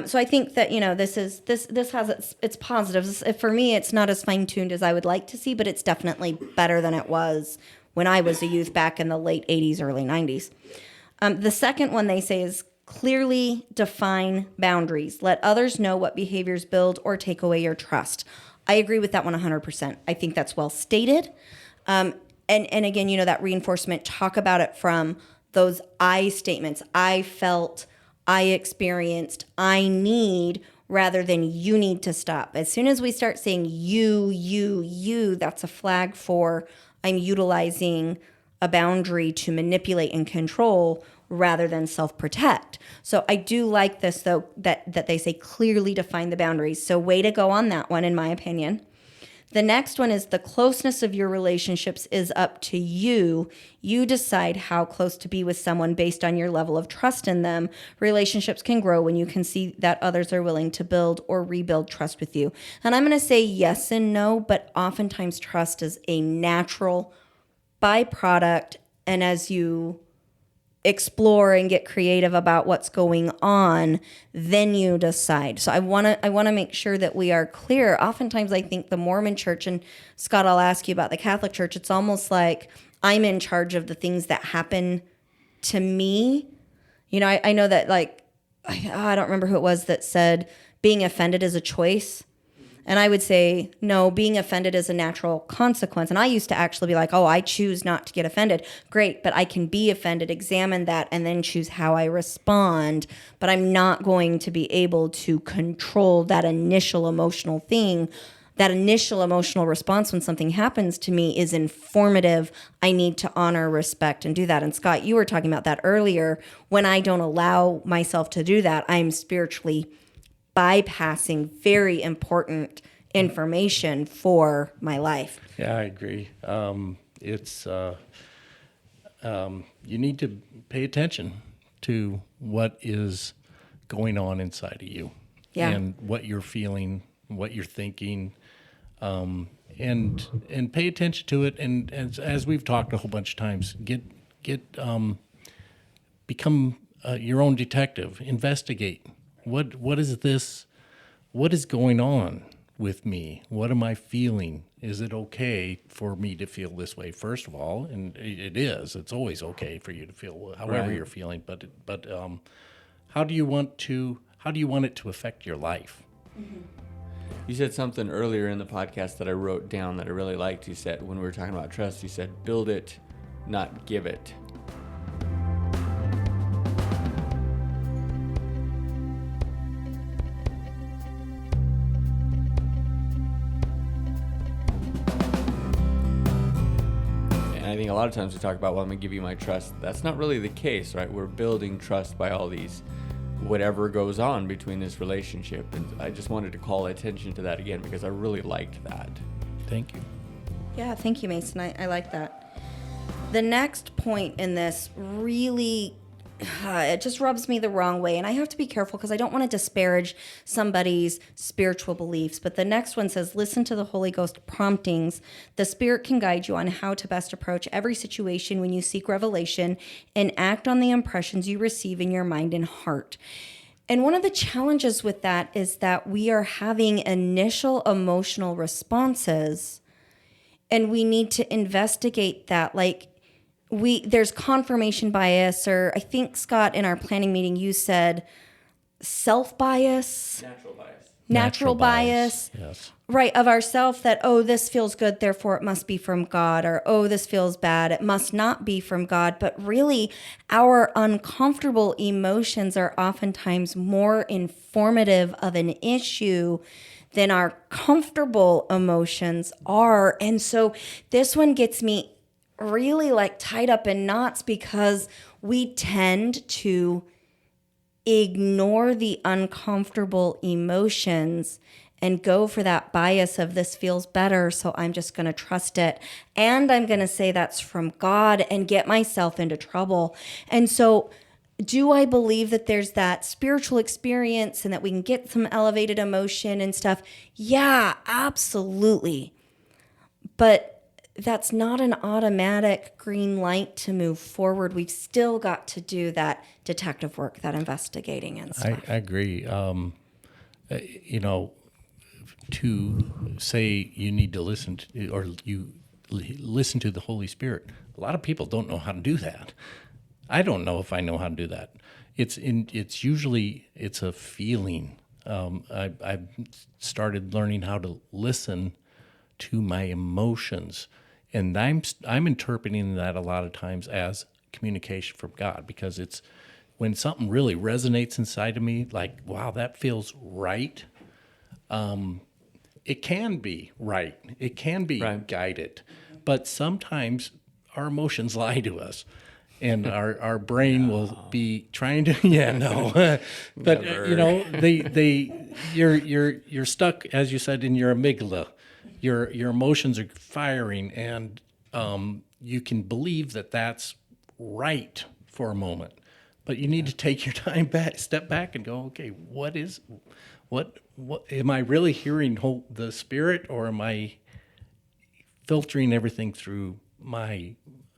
So I think that, this has its positives. For me, it's not as fine-tuned as I would like to see, but it's definitely better than it was when I was a youth back in the late 80s, early 90s. The second one they say is clearly define boundaries. Let others know what behaviors build or take away your trust. I agree with that one 100%. I think that's well stated. And again, that reinforcement, talk about it from those I statements. I felt, I experienced, I need, rather than you need to stop. As soon as we start saying you, that's a flag for I'm utilizing a boundary to manipulate and control rather than self-protect. So I do like this, though, that they say clearly define the boundaries. So way to go on that one, in my opinion. The next one is the closeness of your relationships is up to you. You decide how close to be with someone based on your level of trust in them. Relationships can grow when you can see that others are willing to build or rebuild trust with you. And I'm going to say yes and no, but oftentimes trust is a natural byproduct. And as you explore and get creative about what's going on, then you decide. So I want to make sure that we are clear. Oftentimes I think the Mormon church, and Scott, I'll ask you about the Catholic church, it's almost like I'm in charge of the things that happen to me. I know that, like, I don't remember who it was that said being offended is a choice. And I would say, no, being offended is a natural consequence. And I used to actually be like, oh, I choose not to get offended. Great, but I can be offended, examine that, and then choose how I respond. But I'm not going to be able to control that initial emotional thing. That initial emotional response when something happens to me is informative. I need to honor, respect, and do that. And Scott, you were talking about that earlier. When I don't allow myself to do that, I'm spiritually bypassing very important information for my life. Yeah, I agree. It's you need to pay attention to what is going on inside of you, and what you're feeling, what you're thinking, and pay attention to it. And as we've talked a whole bunch of times, become your own detective. Investigate. What is this? What is going on with me? What am I feeling? Is it okay for me to feel this way? First of all, and it is. It's always okay for you to feel however you're feeling. But how do you want it to affect your life? Mm-hmm. You said something earlier in the podcast that I wrote down that I really liked. You said, when we were talking about trust, you said, build it, not give it. I think a lot of times we talk about, well, I'm going to give you my trust. That's not really the case, right? We're building trust by all these, whatever goes on between this relationship. And I just wanted to call attention to that again because I really liked that. Thank you. Yeah, thank you, Mason. I like that. The next point in this really, it just rubs me the wrong way. And I have to be careful because I don't want to disparage somebody's spiritual beliefs. But the next one says, listen to the Holy Ghost promptings. The Spirit can guide you on how to best approach every situation when you seek revelation and act on the impressions you receive in your mind and heart. And one of the challenges with that is that we are having initial emotional responses and we need to investigate that. Like, there's confirmation bias, or I think, Scott, in our planning meeting, you said self-bias. Natural bias. Yes. Right, of ourself that, oh, this feels good, therefore it must be from God, or, oh, this feels bad, it must not be from God. But really, our uncomfortable emotions are oftentimes more informative of an issue than our comfortable emotions are. And so this one gets me really tied up in knots because we tend to ignore the uncomfortable emotions and go for that bias of this feels better, so I'm just going to trust it. And I'm going to say that's from God and get myself into trouble. And so do I believe that there's that spiritual experience and that we can get some elevated emotion and stuff? Yeah, absolutely. But that's not an automatic green light to move forward. We've still got to do that detective work, that investigating and stuff. I agree. To say you need to listen to, or you listen to the Holy Spirit, a lot of people don't know how to do that. I don't know if I know how to do that. It's usually a feeling. I've started learning how to listen to my emotions, and I'm interpreting that a lot of times as communication from God, because it's when something really resonates inside of me, like, wow, that feels right. It can be right. It can be guided, but sometimes our emotions lie to us. And our brain will be trying to, but you're stuck, as you said, in your amygdala. Your emotions are firing, and you can believe that that's right for a moment, but you need to take your time back, step back, and go, okay, what am I really hearing the Spirit, or am I filtering everything through my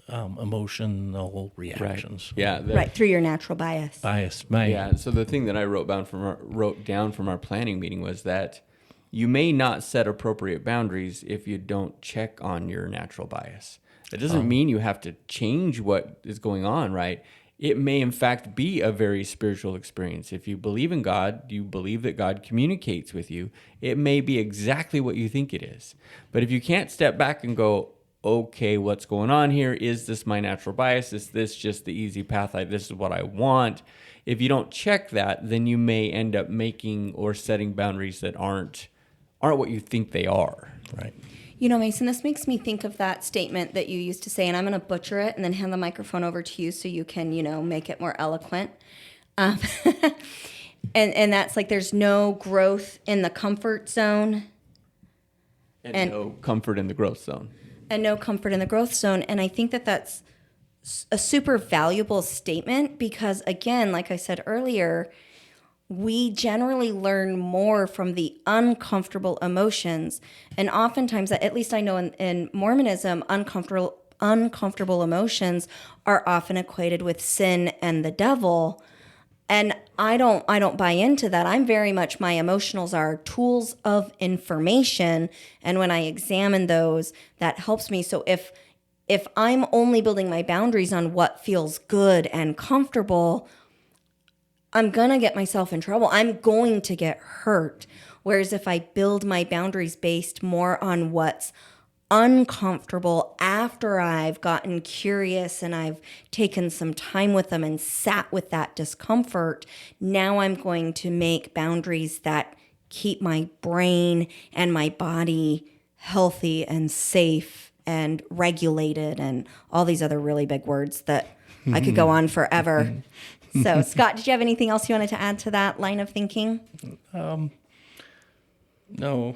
emotional reactions? Right. Through your natural bias. So the thing that I wrote down from our planning meeting was that you may not set appropriate boundaries if you don't check on your natural bias. That doesn't mean you have to change what is going on, right? It may, in fact, be a very spiritual experience. If you believe in God, you believe that God communicates with you, it may be exactly what you think it is. But if you can't step back and go, okay, what's going on here? Is this my natural bias? Is this just the easy path? This is what I want. If you don't check that, then you may end up making or setting boundaries that aren't what you think they are. Right. Mason, this makes me think of that statement that you used to say, and I'm going to butcher it and then hand the microphone over to you so you can, make it more eloquent. And that's like, there's no growth in the comfort zone. And no comfort in the growth zone. And no comfort in the growth zone. And I think that that's a super valuable statement because, again, like I said earlier, we generally learn more from the uncomfortable emotions. And oftentimes, at least I know in Mormonism, uncomfortable emotions are often equated with sin and the devil. And I don't buy into that. I'm very much, my emotionals are tools of information. And when I examine those, that helps me. So if I'm only building my boundaries on what feels good and comfortable, I'm going to get myself in trouble. I'm going to get hurt. Whereas if I build my boundaries based more on what's uncomfortable after I've gotten curious and I've taken some time with them and sat with that discomfort, now I'm going to make boundaries that keep my brain and my body healthy and safe and regulated and all these other really big words that I could go on forever. So, Scott, did you have anything else you wanted to add to that line of thinking? No.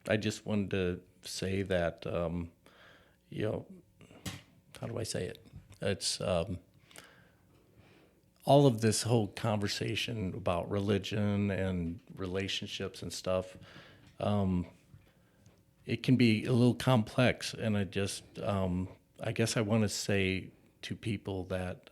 I just wanted to say that, how do I say it? It's all of this whole conversation about religion and relationships and stuff. It can be a little complex, and I guess I want to say to people that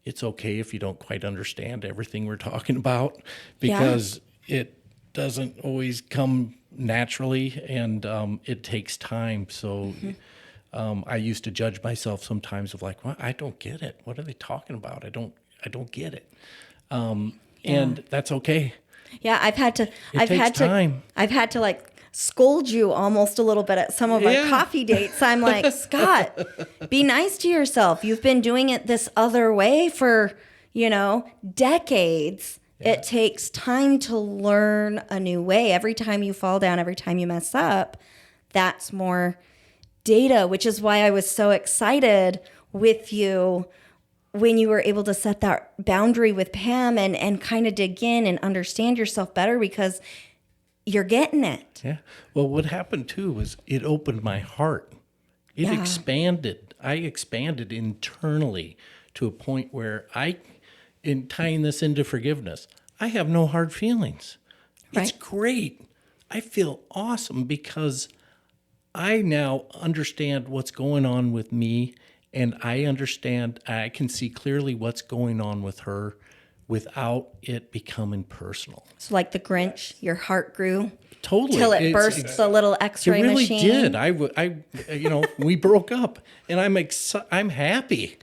it's okay if you don't quite understand everything we're talking about, because it doesn't always come naturally, and it takes time. So I used to judge myself sometimes of like, well, I don't get it. What are they talking about? I don't get it. And that's okay. Yeah, I've had to like scold you almost a little bit at some of our coffee dates. I'm like, Scott, be nice to yourself. You've been doing it this other way for, decades. Yeah. It takes time to learn a new way. Every time you fall down, every time you mess up, that's more data, which is why I was so excited with you when you were able to set that boundary with Pam and kind of dig in and understand yourself better, because you're getting it. Yeah. Well, what happened too was it opened my heart. It expanded I expanded internally to a point where in tying this into forgiveness, I have no hard feelings. It's great. I feel awesome because I now understand what's going on with me, and I can see clearly what's going on with her without it becoming personal. So like the Grinch, your heart grew Totally. till it bursts a little X-ray it really machine. did. We broke up, and I'm happy.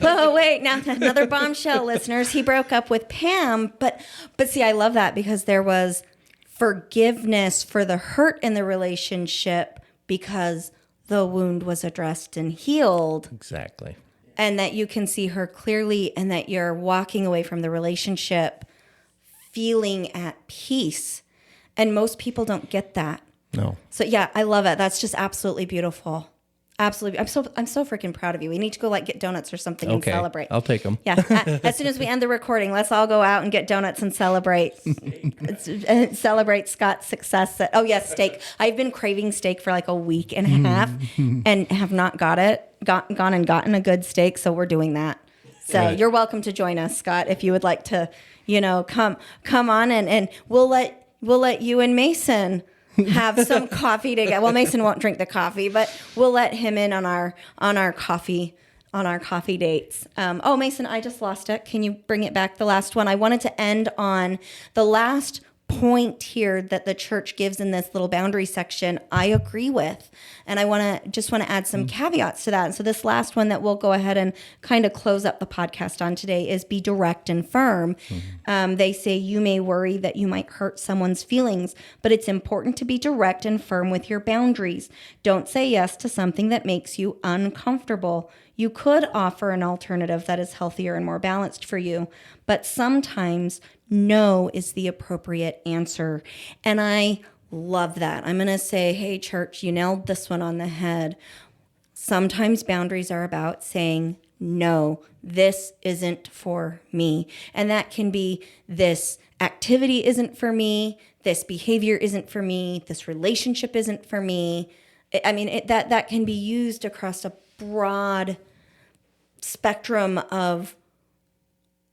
Oh, wait, now another bombshell, listeners. He broke up with Pam, but see, I love that because there was forgiveness for the hurt in the relationship because the wound was addressed and healed. Exactly. And that you can see her clearly and that you're walking away from the relationship feeling at peace. And most people don't get that. No. So yeah, I love it. That's just absolutely beautiful. Absolutely. I'm so freaking proud of you. We need to go get donuts or something and celebrate. I'll take them. Yeah. As soon as we end the recording, let's all go out and get donuts and celebrate. Celebrate Scott's success. Steak. I've been craving steak for like a week and a half and have not gone and gotten a good steak. So we're doing that. So You're welcome to join us, Scott, if you would like to, come on and we'll let you and Mason have some coffee together. Well, Mason won't drink the coffee, but we'll let him in on our coffee dates. Mason, I just lost it. Can you bring it back? The last one. I wanted to end on the last point here that the church gives in this little boundary section. I agree with, and I want to add some caveats to that. And so this last one that we'll go ahead and kind of close up the podcast on today is be direct and firm. They say you may worry that you might hurt someone's feelings, but it's important to be direct and firm with your boundaries. Don't say yes to something that makes you uncomfortable. You could offer an alternative that is healthier and more balanced for you, but sometimes no is the appropriate answer. And I love that. I'm going to say, hey, church, you nailed this one on the head. Sometimes boundaries are about saying, no, this isn't for me. And that can be this activity isn't for me, this behavior isn't for me, this relationship isn't for me. That can be used across a broad spectrum of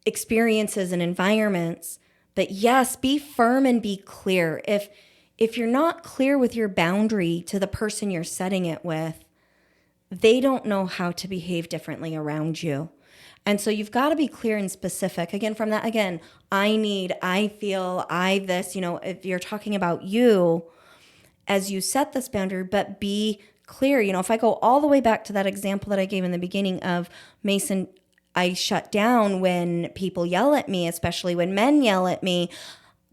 experiences and environments. But yes, be firm and be clear. If you're not clear with your boundary to the person you're setting it with, they don't know how to behave differently around you. And so you've got to be clear and specific. I feel, this, if you're talking about you as you set this boundary, but be clear. If I go all the way back to that example that I gave in the beginning of Mason, I shut down when people yell at me, especially when men yell at me.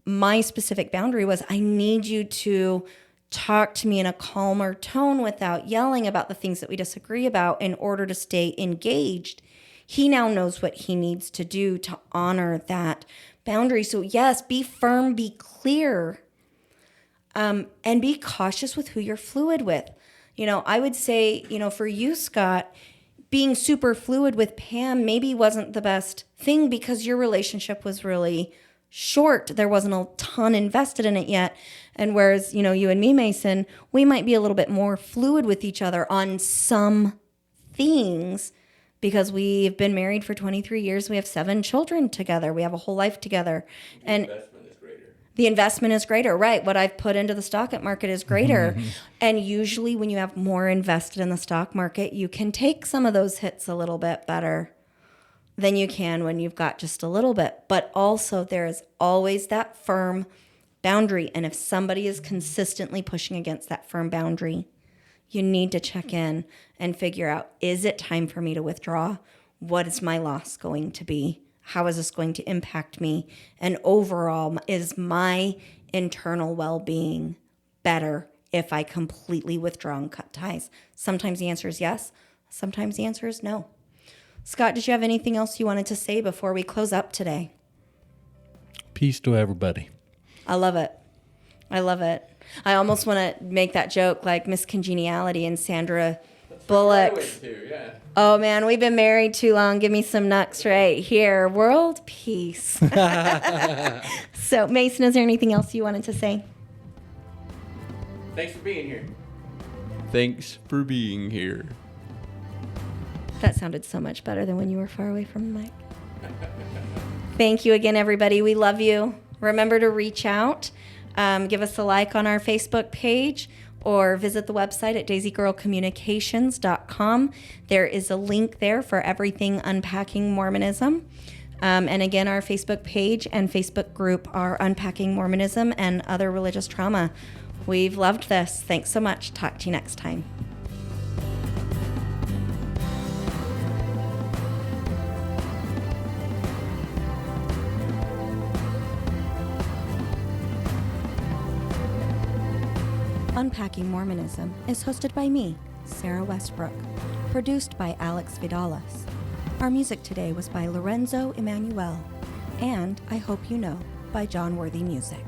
My specific boundary was I need you to talk to me in a calmer tone without yelling about the things that we disagree about in order to stay engaged. He now knows what he needs to do to honor that boundary. So yes, be firm, be clear, and be cautious with who you're fluid with. I would say, for you, Scott, being super fluid with Pam maybe wasn't the best thing because your relationship was really short. There wasn't a ton invested in it yet. And whereas, you and me, Mason, we might be a little bit more fluid with each other on some things because we've been married for 23 years. We have 7 children together. We have a whole life together. And the investment is greater, right? What I've put into the stock market is greater. And usually when you have more invested in the stock market, you can take some of those hits a little bit better than you can when you've got just a little bit. But also there is always that firm boundary. And if somebody is consistently pushing against that firm boundary, you need to check in and figure out, is it time for me to withdraw? What is my loss going to be? How is this going to impact me? And overall, is my internal well-being better if I completely withdraw and cut ties? Sometimes the answer is yes. Sometimes the answer is no. Scott, did you have anything else you wanted to say before we close up today? Peace to everybody. I love it. I love it. I almost want to make that joke like Miss Congeniality and Sandra Bullock. Oh man, we've been married too long. Give me some nuts right here. World peace. So, Mason, is there anything else you wanted to say? Thanks for being here. Thanks for being here. That sounded so much better than when you were far away from the mic. Thank you again, everybody. We love you. Remember to reach out. Give us a like on our Facebook page or visit the website at daisygirlcommunications.com. There is a link there for everything Unpacking Mormonism. And again, our Facebook page and Facebook group are Unpacking Mormonism and Other Religious Trauma. We've loved this. Thanks so much. Talk to you next time. Unpacking Mormonism is hosted by me, Sarah Westbrook, produced by Alex Vidalas. Our music today was by Lorenzo Emanuel, and I Hope You Know by John Worthy Music.